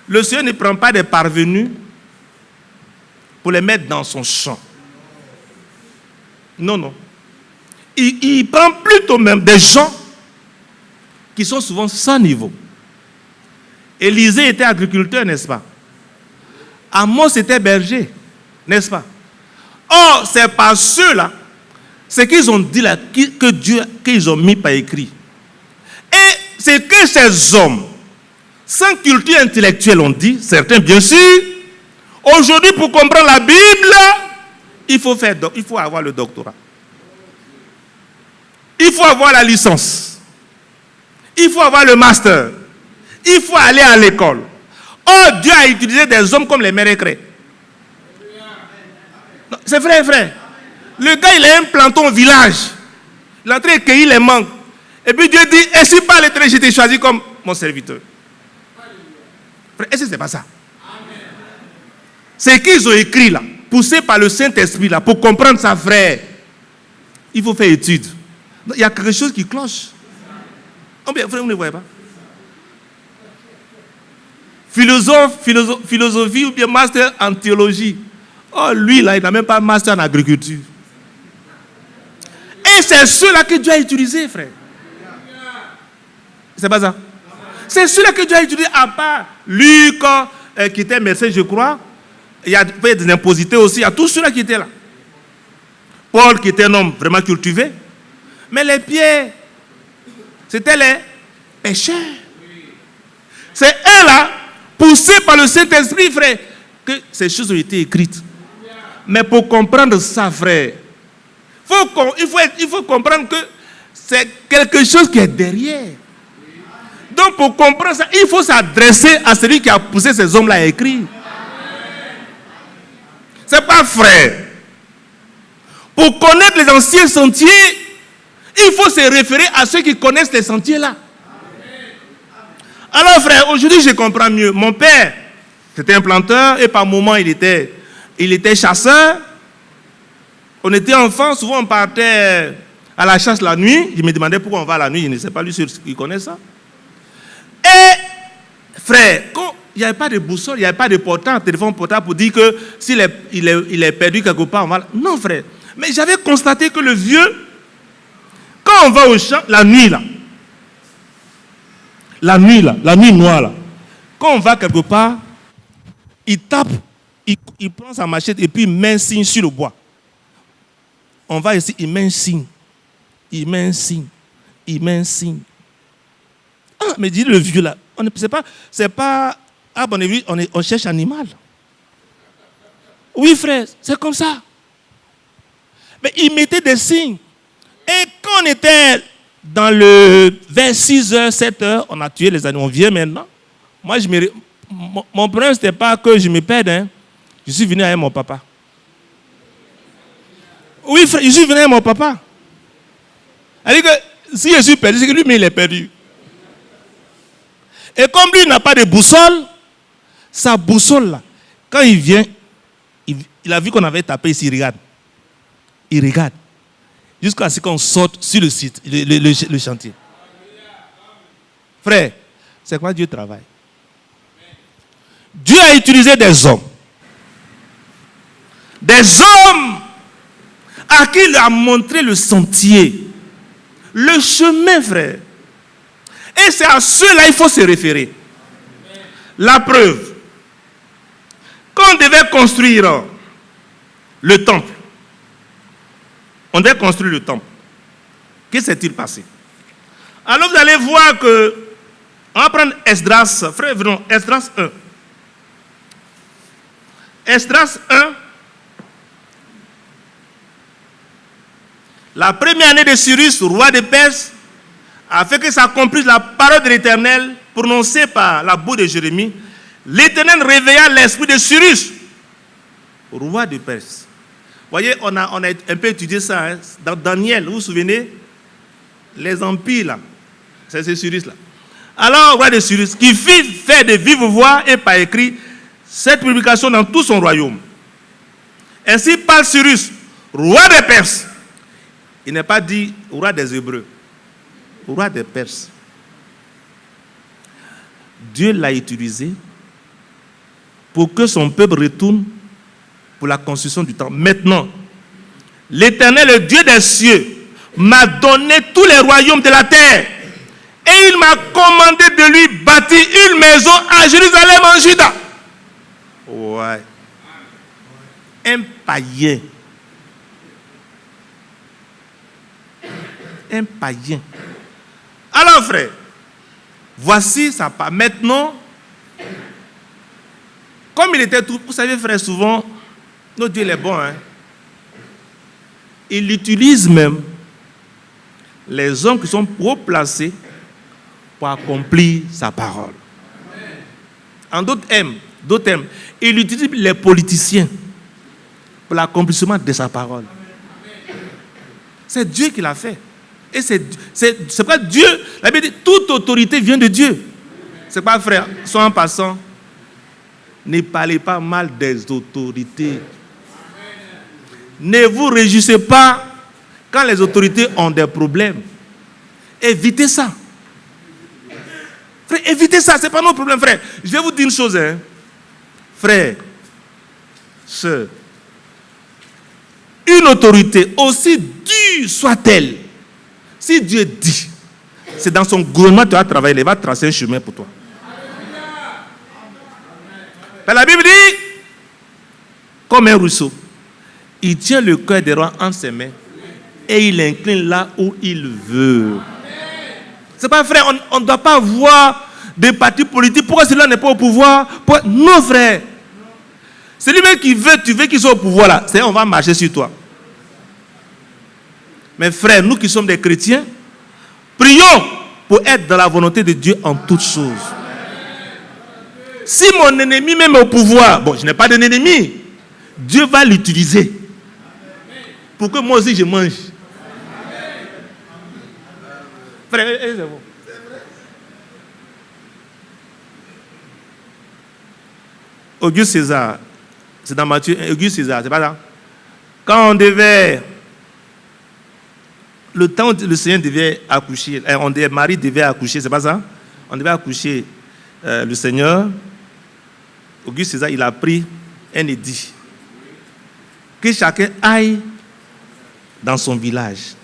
le Seigneur ne prend pas des parvenus pour les mettre dans son champ. Non, non. Il prend plutôt même des gens qui sont souvent sans niveau. Élisée était agriculteur, n'est-ce pas? Amos était berger, n'est-ce pas? Or, c'est par ceux-là, ce qu'ils ont dit là, que Dieu, qu'ils ont mis par écrit. Et c'est que ces hommes, sans culture intellectuelle, ont dit, certains bien sûr, aujourd'hui pour comprendre la Bible, il faut avoir le doctorat. Il faut avoir la licence. Il faut avoir le master. Il faut aller à l'école. Oh, Dieu a utilisé des hommes comme les mères écrets. C'est vrai, frère. Le gars, il a un planton au village. Il est en train de cueillir les mangues. Et puis Dieu dit, ainsi par l'Éternel, je t'ai choisi comme mon serviteur. Frère, est-ce que ce n'est pas ça? C'est qu'ils ont écrit là, poussés par le Saint-Esprit là, pour comprendre ça, frère. Il faut faire étude. Il y a quelque chose qui cloche. Oh, bien, frère, vous ne voyez pas? Philosophie ou bien master en théologie. Oh, lui là, il n'a même pas master en agriculture. Et c'est ceux-là que Dieu a utilisés, frère. C'est pas ça? C'est ceux-là que Dieu a utilisés, à part Luc, qui était médecin, je crois. Il y a des imposités aussi. Il y a tous ceux-là qui étaient là. Paul, qui était un homme vraiment cultivé. Mais les Pierre, c'était les pécheurs. C'est eux là, poussés par le Saint-Esprit, frère, que ces choses ont été écrites. Mais pour comprendre ça, frère, il faut comprendre que c'est quelque chose qui est derrière. Donc pour comprendre ça, il faut s'adresser à celui qui a poussé ces hommes-là à écrire. C'est pas frère. Pour connaître les anciens sentiers, il faut se référer à ceux qui connaissent les sentiers-là. Alors frère, aujourd'hui je comprends mieux. Mon père, c'était un planteur et par moments il était chasseur. On était enfants, souvent on partait à la chasse la nuit. Je me demandais pourquoi on va la nuit, je ne sais pas lui il connaît ça. Et frère, quand il n'y avait pas de boussole, il n'y avait pas de portable, téléphone portable pour dire que s'il est perdu quelque part, on va... Non frère, mais j'avais constaté que le vieux, quand on va au champ, la nuit noire là, quand on va quelque part, il tape, il prend sa machette et puis il met un signe sur le bois. On va ici, il met un signe. Ah, mais dit le vieux là, c'est pas ah bon, on cherche animal. Oui frère, c'est comme ça. Mais il mettait des signes. Et quand on était dans le vers 6h, 7h, on a tué les animaux. On vient maintenant. Moi, mon problème, ce n'était pas que je me perde. Hein. Je suis venu avec mon papa. Oui, frère, je suis venu avec mon papa. Elle dit que si je suis perdu, c'est que lui, mais il est perdu. Et comme lui n'a pas de boussole, sa boussole là, quand il vient, il a vu qu'on avait tapé ici, il regarde. Il regarde. Jusqu'à ce qu'on sorte sur le site, le chantier. Frère, c'est quoi Dieu travaille? Dieu a utilisé des hommes. Des hommes à qui il a montré le sentier. Le chemin, frère. Et c'est à ceux-là qu'il faut se référer. La preuve. Quand on devait construire le temple, on devait construire le temple. Qu'est-ce qui s'est-il passé? Alors vous allez voir que, on va prendre Esdras, frère, venons, Esdras 1. Esdras 1. La première année de Cyrus, roi de Perse, a fait que s'accomplisse la parole de l'Éternel prononcée par la bouche de Jérémie. L'Éternel réveilla l'esprit de Cyrus, roi de Perse. Vous voyez, on a un peu étudié ça. Hein? Dans Daniel, vous vous souvenez? Les empires, là. C'est Cyrus, là. Alors, roi de Cyrus, qui fit faire de vive voix et par écrit cette publication dans tout son royaume. Ainsi parle Cyrus, roi des Perses. Il n'est pas dit roi des Hébreux, roi des Perses. Dieu l'a utilisé pour que son peuple retourne pour la construction du temple. Maintenant, l'Éternel, le Dieu des cieux, m'a donné tous les royaumes de la terre. Et il m'a commandé de lui bâtir une maison à Jérusalem en Juda. Ouais. Un païen. Un païen. Alors frère, voici sa part. Maintenant, comme il était tout... Vous savez frère, souvent, notre Dieu il est bon. Hein? Il utilise même les hommes qui sont trop placés pour accomplir sa parole. En d'autres termes, il utilise les politiciens pour l'accomplissement de sa parole. C'est Dieu qui l'a fait. Et c'est pas Dieu. La Bible dit toute autorité vient de Dieu. C'est pas frère. Soit en passant, ne parlez pas mal des autorités. Ne vous réjouissez pas quand les autorités ont des problèmes. Évitez ça. Frère, évitez ça, ce n'est pas notre problème, frère. Je vais vous dire une chose, hein. Frère, sœur, une autorité, aussi dure soit-elle, si Dieu dit, c'est dans son gouvernement que tu vas travailler, il va tracer un chemin pour toi. Mais la Bible dit, comme un ruisseau, il tient le cœur des rois entre ses mains et il incline là où il veut. C'est pas frère, on ne doit pas voir des partis politiques. Pourquoi celui-là n'est pas au pouvoir? Non, frère. C'est lui-même qui veut, tu veux qu'il soit au pouvoir là. C'est on va marcher sur toi. Mais frère, nous qui sommes des chrétiens, prions pour être dans la volonté de Dieu en toutes choses. Si mon ennemi même est au pouvoir, bon, je n'ai pas d'ennemi, Dieu va l'utiliser pour que moi aussi je mange. Frère, c'est bon. Auguste César, c'est dans Matthieu, Auguste César, c'est pas ça? Quand on devait, le temps où le Seigneur devait accoucher, Marie devait accoucher, c'est pas ça? On devait accoucher le Seigneur. Auguste César, il a pris un édit. Que chacun aille dans son village.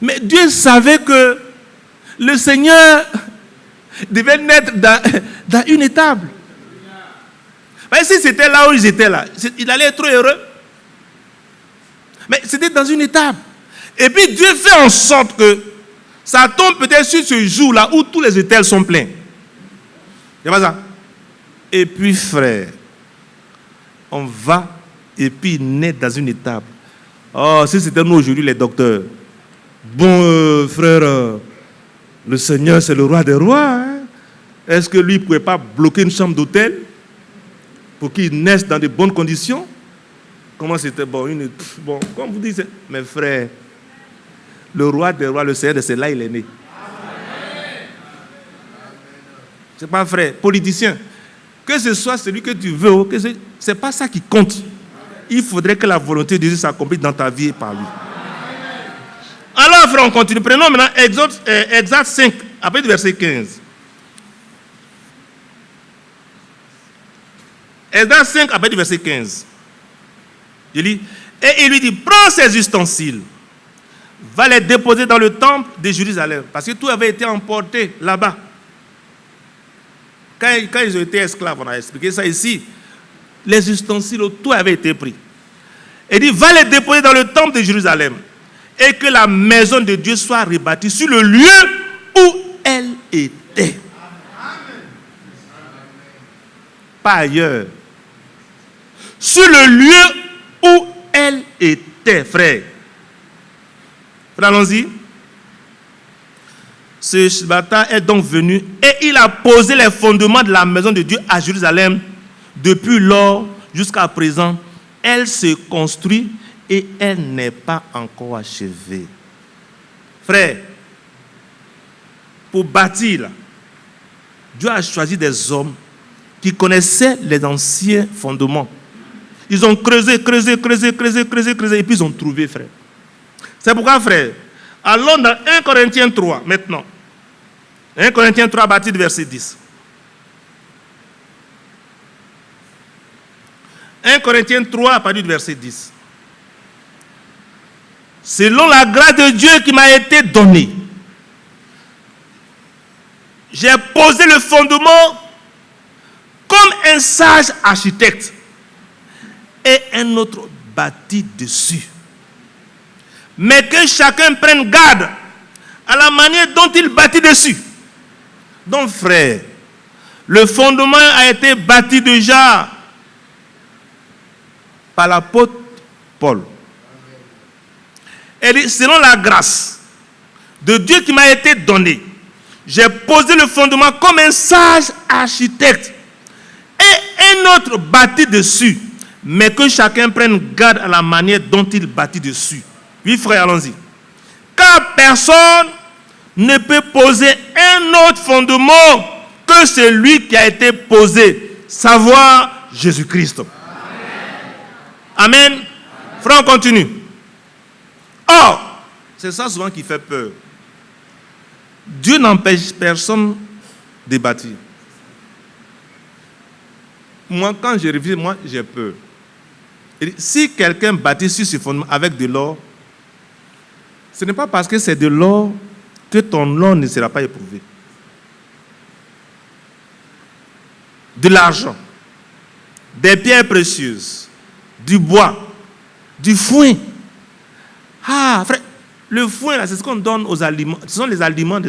Mais Dieu savait que le Seigneur devait naître dans une étable. Parce que si c'était là où ils étaient là, il allait être heureux. Mais c'était dans une étable. Et puis Dieu fait en sorte que ça tombe peut-être sur ce jour-là où tous les hôtels sont pleins. C'est pas ça? Et puis frère, on va et puis il naît dans une étable. Oh, si c'était nous aujourd'hui les docteurs. Bon frère, le Seigneur c'est le roi des rois. Hein? Est-ce que lui ne pouvait pas bloquer une chambre d'hôtel pour qu'il naisse dans de bonnes conditions? Comment c'était bon, comme vous dites, mes frères, le roi des rois, le Seigneur, c'est là il est né. C'est pas frère, politicien. Que ce soit celui que tu veux, c'est pas ça qui compte. Il faudrait que la volonté de Dieu s'accomplisse dans ta vie et par lui. Alors, frère, on continue. Prenons maintenant Exode 5, après le verset 15. Exode 5, après le verset 15. Je lis. Et il lui dit, prends ces ustensiles, va les déposer dans le temple de Jérusalem. Parce que tout avait été emporté là-bas. Quand ils ont été esclaves, on a expliqué ça ici. Les ustensiles, tout avait été pris. Il dit, va les déposer dans le temple de Jérusalem. Et que la maison de Dieu soit rebâtie sur le lieu où elle était. Pas ailleurs. Sur le lieu où elle était, frère. Allons-y. Ce Shebata est donc venu et il a posé les fondements de la maison de Dieu à Jérusalem. Depuis lors jusqu'à présent, elle se construit et elle n'est pas encore achevée. Frère, pour bâtir, là, Dieu a choisi des hommes qui connaissaient les anciens fondements. Ils ont creusé, et puis ils ont trouvé, frère. C'est pourquoi, frère, allons dans 1 Corinthiens 3, maintenant. 1 Corinthiens 3, à partir du verset 10. 1 Corinthiens 3, à partir du verset 10. Selon la grâce de Dieu qui m'a été donnée, j'ai posé le fondement comme un sage architecte et un autre bâti dessus. Mais que chacun prenne garde à la manière dont il bâtit dessus. Donc, frère, le fondement a été bâti déjà par l'apôtre Paul. Et selon la grâce de Dieu qui m'a été donnée, j'ai posé le fondement comme un sage architecte un autre bâtit dessus, mais que chacun prenne garde à la manière dont il bâtit dessus. Oui, frère, allons-y. Car personne ne peut poser un autre fondement que celui qui a été posé, savoir Jésus-Christ. Amen. Frère, on continue. Or, c'est ça souvent qui fait peur. Dieu n'empêche personne de bâtir. Moi, quand je réfléchis, moi, j'ai peur. Et si quelqu'un bâtit sur ce fondement avec de l'or, ce n'est pas parce que c'est de l'or que ton or ne sera pas éprouvé. De l'argent, des pierres précieuses, du bois, du foin. Ah, frère, le foin, là, c'est ce qu'on donne aux aliments. Ce sont les aliments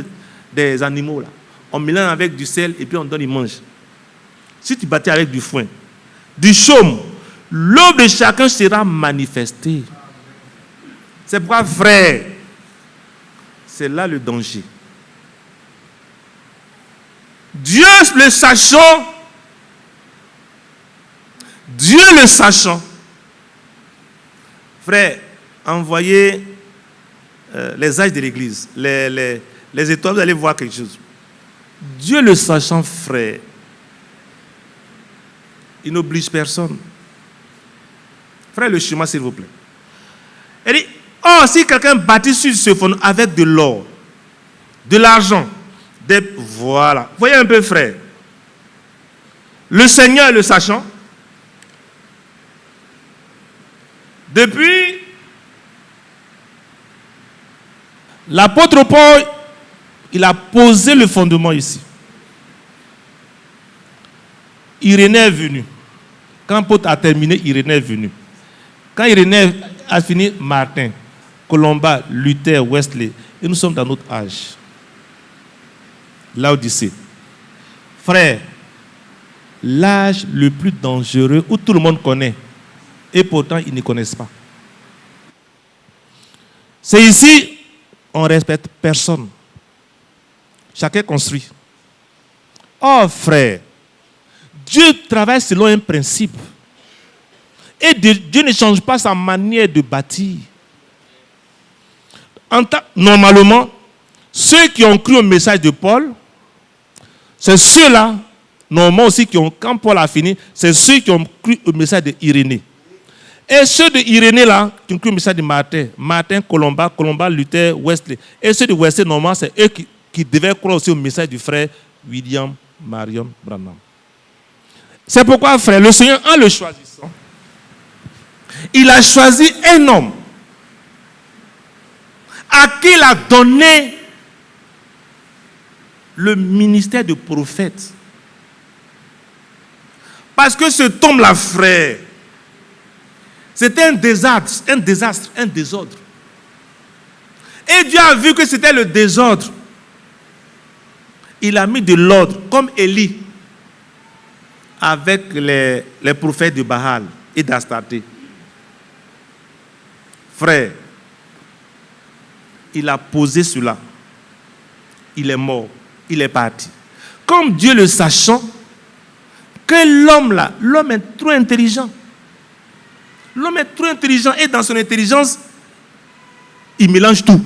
des animaux, là. On mélange avec du sel et puis on donne, ils mangent. Si tu bâtis avec du foin, du chaume, l'œuvre de chacun sera manifestée. C'est pourquoi, frère, c'est là le danger. Dieu le sachant, frère, envoyez les âges de l'église, les étoiles, vous allez voir quelque chose. Dieu le sachant, frère, il n'oblige personne. Frère, le chemin, s'il vous plaît. Il dit, oh, si quelqu'un bâtit sur ce fondement avec de l'or, de l'argent, voilà. Voyez un peu, frère. Le Seigneur le sachant, depuis l'apôtre Paul, il a posé le fondement ici. Irénée est venu. Quand Paul a terminé, Irénée est venu. Quand Irénée a fini, Martin, Colomba, Luther, Wesley, et nous sommes dans notre âge. L'Odyssée. Frère, l'âge le plus dangereux où tout le monde connaît, et pourtant ils ne connaissent pas. C'est ici, on ne respecte personne. Chacun construit. Oh frère, Dieu travaille selon un principe. Et Dieu ne change pas sa manière de bâtir. Normalement, ceux qui ont cru au message de Paul, c'est ceux-là, normalement aussi, quand Paul a fini, c'est ceux qui ont cru au message d'Irénée. Et ceux d'Irénée, là, qui ont cru au message de Martin, Colomba, Luther, Wesley. Et ceux de Wesley, normalement, c'est eux qui devaient croire aussi au message du frère William Marion Branham. C'est pourquoi, frère, le Seigneur, en le choisissant, il a choisi un homme à qui il a donné le ministère de prophète. Parce que ce homme-là, frère, c'était un désastre, un désordre. Et Dieu a vu que c'était le désordre. Il a mis de l'ordre, comme Élie, avec les prophètes de Baal et d'Astarté. Frère, il a posé cela. Il est mort. Il est parti. Comme Dieu le sachant, que l'homme est trop intelligent. L'homme est trop intelligent et dans son intelligence, il mélange tout.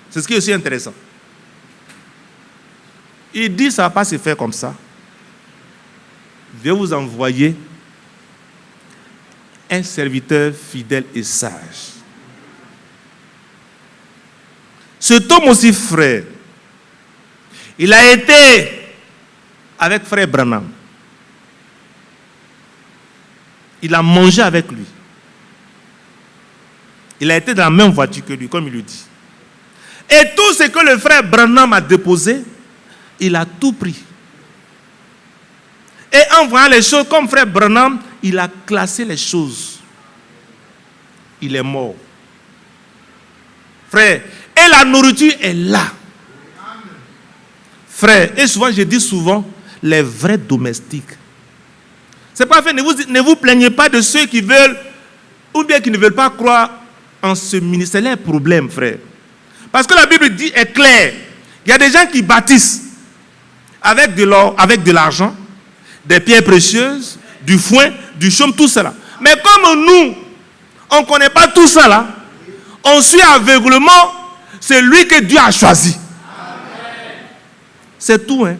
C'est ce qui est aussi intéressant. Il dit, ça ne va pas se faire comme ça. Je vais vous envoyer un serviteur fidèle et sage. Cet homme aussi, frère, il a été avec frère Branham. Il a mangé avec lui. Il a été dans la même voiture que lui, comme il le dit. Et tout ce que le frère Branham a déposé, il a tout pris. Et en voyant les choses comme frère Branham, il a classé les choses. Il est mort. Frère, et la nourriture est là. Frère, et souvent, je dis souvent, les vrais domestiques. C'est pas fait, ne vous plaignez pas de ceux qui veulent, ou bien qui ne veulent pas croire en ce ministère. C'est un problème, frère. Parce que la Bible dit, est claire. Il y a des gens qui bâtissent avec de l'or, avec de l'argent, des pierres précieuses, du foin, du chaume, tout cela. Mais comme nous, on ne connaît pas tout ça là, on suit aveuglement celui que Dieu a choisi. C'est tout, hein.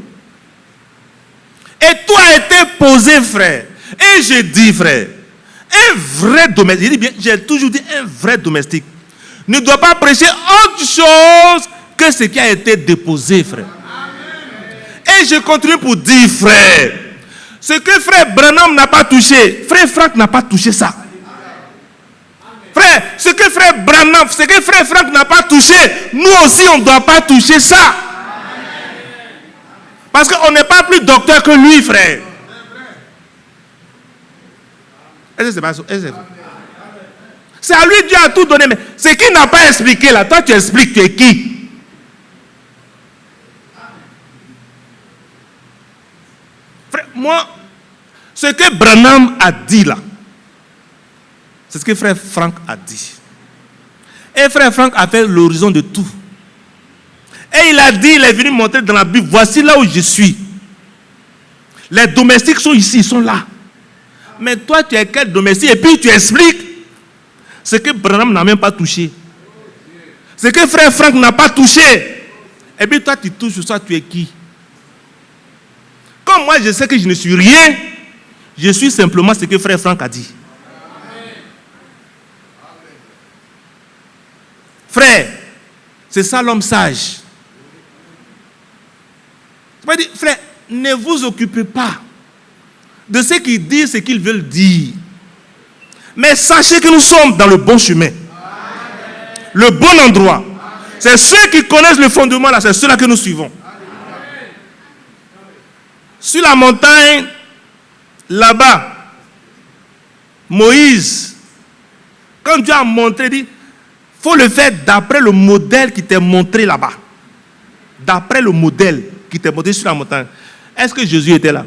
Et tout a été posé, frère. Et je dis, frère, un vrai domestique, je dis bien, j'ai toujours dit un vrai domestique, ne doit pas prêcher autre chose que ce qui a été déposé, frère. Et je continue pour dire, frère, ce que frère Branham n'a pas touché, frère Franck n'a pas touché ça. Frère, ce que frère Branham, ce que frère Franck n'a pas touché, nous aussi on ne doit pas toucher ça. Parce qu'on n'est pas plus docteur que lui, frère. Est-ce que c'est pas ça? C'est à lui Dieu a tout donné. Mais ce qu'il n'a pas expliqué là, toi tu expliques, tu es qui? Frère, moi, ce que Branham a dit là, c'est ce que frère Franck a dit. Et frère Franck a fait l'horizon de tout. Et il a dit, il est venu montrer dans la Bible, voici là où je suis. Les domestiques sont ici, ils sont là. Mais toi, tu es quel domestique? Et puis tu expliques ce que Branham n'a même pas touché. Ce que frère Franck n'a pas touché. Et puis toi, tu touches ça, tu es qui? Comme moi, je sais que je ne suis rien, je suis simplement ce que frère Franck a dit. Frère, c'est ça l'homme sage. Frère, ne vous occupez pas de ce qu'ils disent, ce qu'ils veulent dire. Mais sachez que nous sommes dans le bon chemin. Le bon endroit. C'est ceux qui connaissent le fondement là, c'est ceux-là que nous suivons. Sur la montagne, là-bas, Moïse, quand Dieu a montré, dit, il faut le faire d'après le modèle qui t'est montré là-bas. D'après le modèle qui t'est montré sur la montagne. Est-ce que Jésus était là?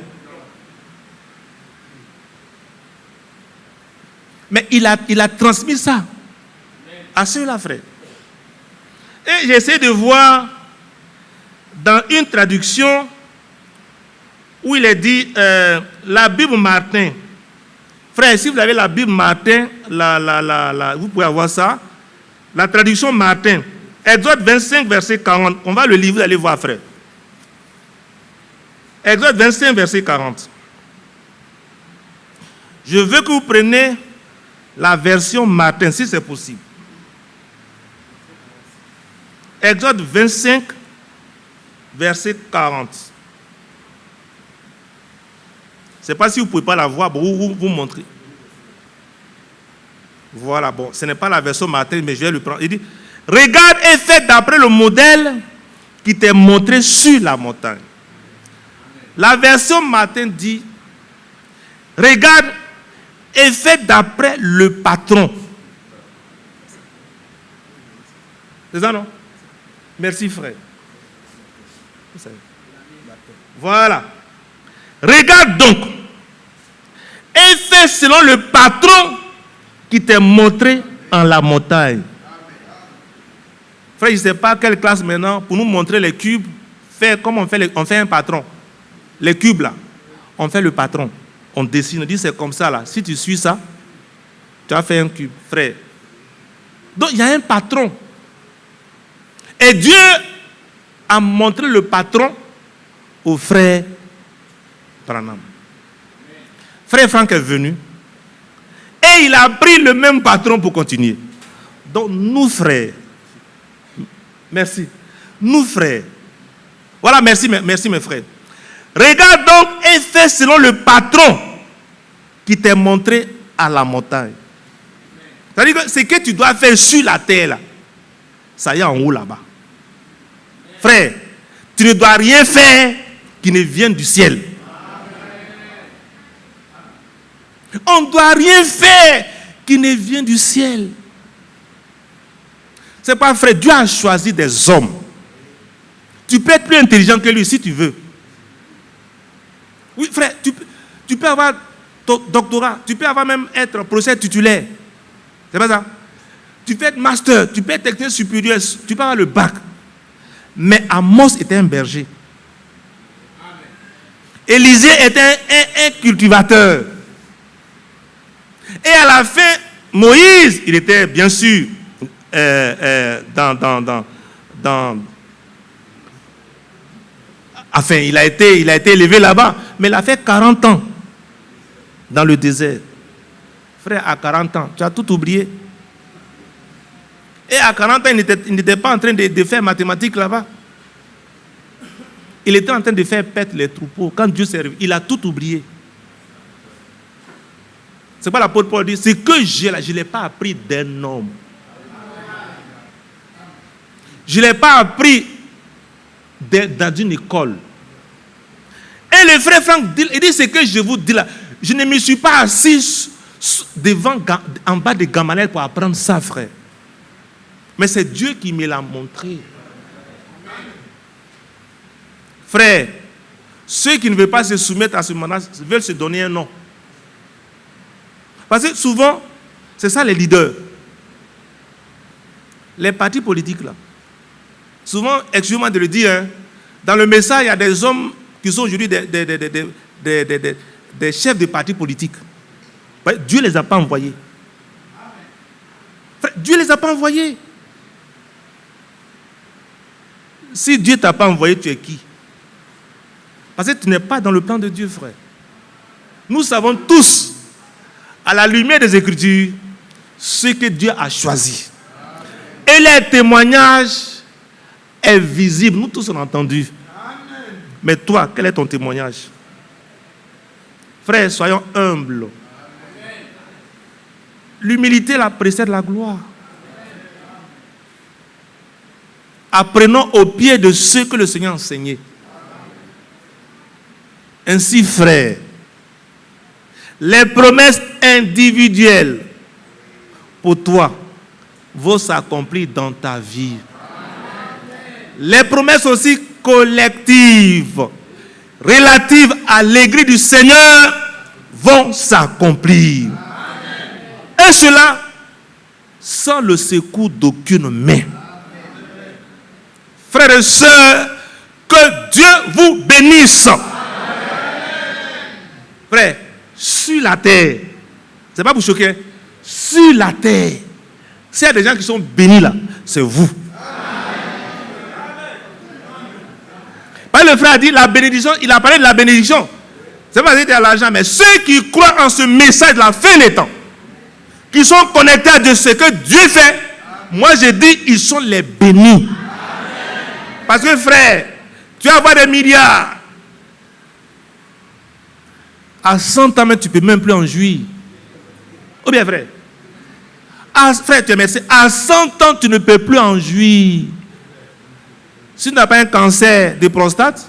Mais il a transmis ça à ceux-là, frère. Et j'essaie de voir dans une traduction où il est dit la Bible Martin. Frère, si vous avez la Bible Martin, vous pouvez avoir ça. La traduction Martin. Exode 25, verset 40. On va le lire, vous allez voir, frère. Exode 25, verset 40. Je veux que vous preniez la version Martin, si c'est possible. Exode 25, verset 40. Je ne sais pas si vous ne pouvez pas la voir, bon, vous montrer. Voilà, bon, ce n'est pas la version Martin, mais je vais le prendre. Il dit, regarde et fais d'après le modèle qui t'est montré sur la montagne. La version Martin dit, regarde et fais d'après le patron. C'est ça, non? Merci, frère. Voilà. Regarde donc et fais selon le patron qui t'est montré en la montagne. Frère, je ne sais pas quelle classe maintenant, pour nous montrer les cubes, comment on fait un patron. Les cubes là, on fait le patron. On dessine, on dit c'est comme ça là. Si tu suis ça, tu as fait un cube, frère. Donc il y a un patron. Et Dieu a montré le patron au frère Branham. Frère Franck est venu et il a pris le même patron pour continuer. Donc nous frères, merci. Nous frères, voilà, merci mes frères. Regarde donc et fais selon le patron qui t'est montré à la montagne. C'est-à-dire que ce que tu dois faire sur la terre là, ça y est en haut là-bas. Frère, tu ne dois rien faire qui ne vienne du ciel. On ne doit rien faire qui ne vienne du ciel. C'est pas frère, Dieu a choisi des hommes. Tu peux être plus intelligent que lui si tu veux. Oui, frère, tu peux avoir ton doctorat, tu peux avoir même être professeur titulaire. C'est pas ça? Tu peux être master, tu peux être technicien supérieur, tu peux avoir le bac. Mais Amos était un berger. Élisée était un cultivateur. Et à la fin, Moïse, il était bien sûr enfin, il a été élevé là-bas, mais il a fait 40 ans dans le désert. Frère, à 40 ans, tu as tout oublié. Et à 40 ans, il n'était pas en train de faire mathématiques là-bas. Il était en train de faire paître les troupeaux. Quand Dieu s'est réveillé, il a tout oublié. C'est quoi l'apôtre Paul dit? C'est que je ne l'ai pas appris d'un homme. Je ne l'ai pas appris dans une école. Et le frère Franck, il dit, c'est que je vous dis là, je ne me suis pas assis en bas de Gamaliel pour apprendre ça, frère. Mais c'est Dieu qui me l'a montré. Frère, ceux qui ne veulent pas se soumettre à ce mandat veulent se donner un nom. Parce que souvent, c'est ça les leaders. Les partis politiques là. Souvent, excusez-moi de le dire, hein, dans le message, il y a des hommes qui sont aujourd'hui des chefs de partis politiques. Dieu ne les a pas envoyés. Frère, Dieu ne les a pas envoyés. Si Dieu ne t'a pas envoyé, tu es qui? Parce que tu n'es pas dans le plan de Dieu, frère. Nous savons tous, à la lumière des Écritures, ce que Dieu a choisi. Et les témoignages est visible. Nous tous on a entendu. Amen. Mais toi, quel est ton témoignage? Frère, soyons humbles. L'humilité la précède la gloire. Apprenons au pied de ce que le Seigneur a enseigné. Ainsi, frère, les promesses individuelles pour toi vont s'accomplir dans ta vie. Les promesses aussi collectives, relatives à l'église du Seigneur, vont s'accomplir. Et cela sans le secours d'aucune main. Frères et sœurs, que Dieu vous bénisse. Frère, sur la terre, c'est pas pour choquer, sur la terre, s'il y a des gens qui sont bénis là, c'est vous. Le frère a dit la bénédiction, il a parlé de la bénédiction. C'est pas dire à l'argent, mais ceux qui croient en ce message de la fin des temps, qui sont connectés à ce que Dieu fait, moi je dis, ils sont les bénis. Parce que frère, tu vas avoir des milliards. À 100 ans, tu ne peux même plus en jouir. Ou bien frère, frère, tu es merci. À 100 ans, tu ne peux plus en jouir. Si tu n'as pas un cancer de prostate,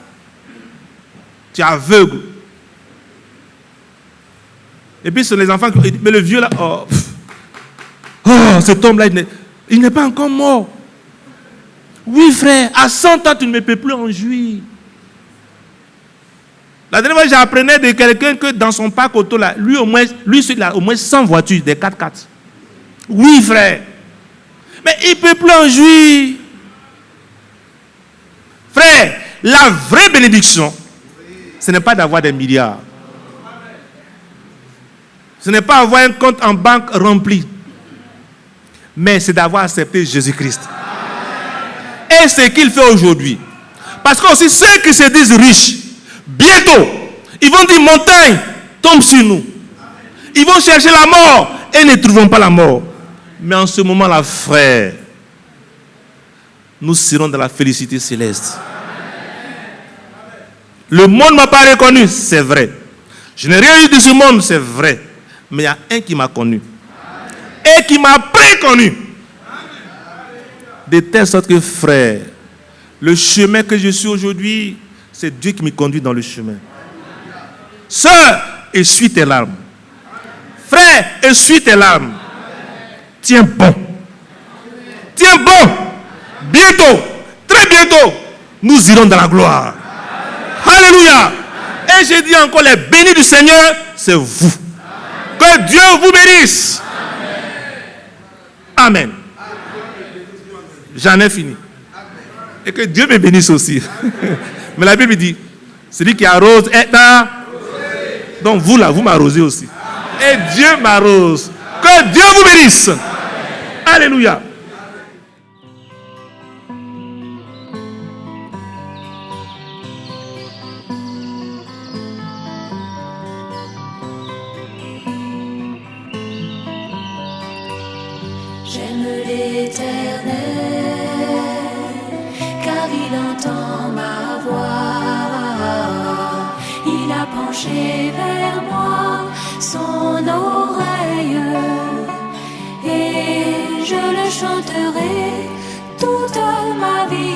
tu es aveugle. Et puis, ce sont les enfants qui... Mais le vieux là, cet homme-là, il n'est pas encore mort. Oui, frère, à 100 ans, tu ne peux plus en jouir. La dernière fois, j'apprenais de quelqu'un que dans son parc auto, là, lui, il a au moins 100 voitures, des 4x4. Oui, frère. Mais il ne peut plus en jouir. Frère, la vraie bénédiction, ce n'est pas d'avoir des milliards. Ce n'est pas avoir un compte en banque rempli. Mais c'est d'avoir accepté Jésus-Christ. Et ce qu'il fait aujourd'hui. Parce que aussi ceux qui se disent riches, bientôt, ils vont dire montagne, tombe sur nous. Ils vont chercher la mort et ne trouveront pas la mort. Mais en ce moment-là, frère, nous serons dans la félicité céleste. Le monde ne m'a pas reconnu, c'est vrai. Je n'ai rien eu de ce monde, c'est vrai. Mais il y a un qui m'a connu. Et qui m'a préconnu. De telle sorte que, frère, le chemin que je suis aujourd'hui, c'est Dieu qui me conduit dans le chemin. Sœur, essuie tes larmes. Frère, essuie tes larmes. Tiens bon. Tiens bon. Bientôt, très bientôt, nous irons dans la gloire. Alléluia. Et je dis encore, les bénis du Seigneur, c'est vous. Que Dieu vous bénisse. Amen. J'en ai fini. Et que Dieu me bénisse aussi. Mais la Bible dit, Celui qui arrose est arrosé. Donc vous là, vous m'arrosez aussi. Et Dieu m'arrose. Que Dieu vous bénisse. Amen. Alléluia. J'aime l'Éternel, car il entend ma voix. Il a penché vers moi son oreille, et je le chanterai toute ma vie.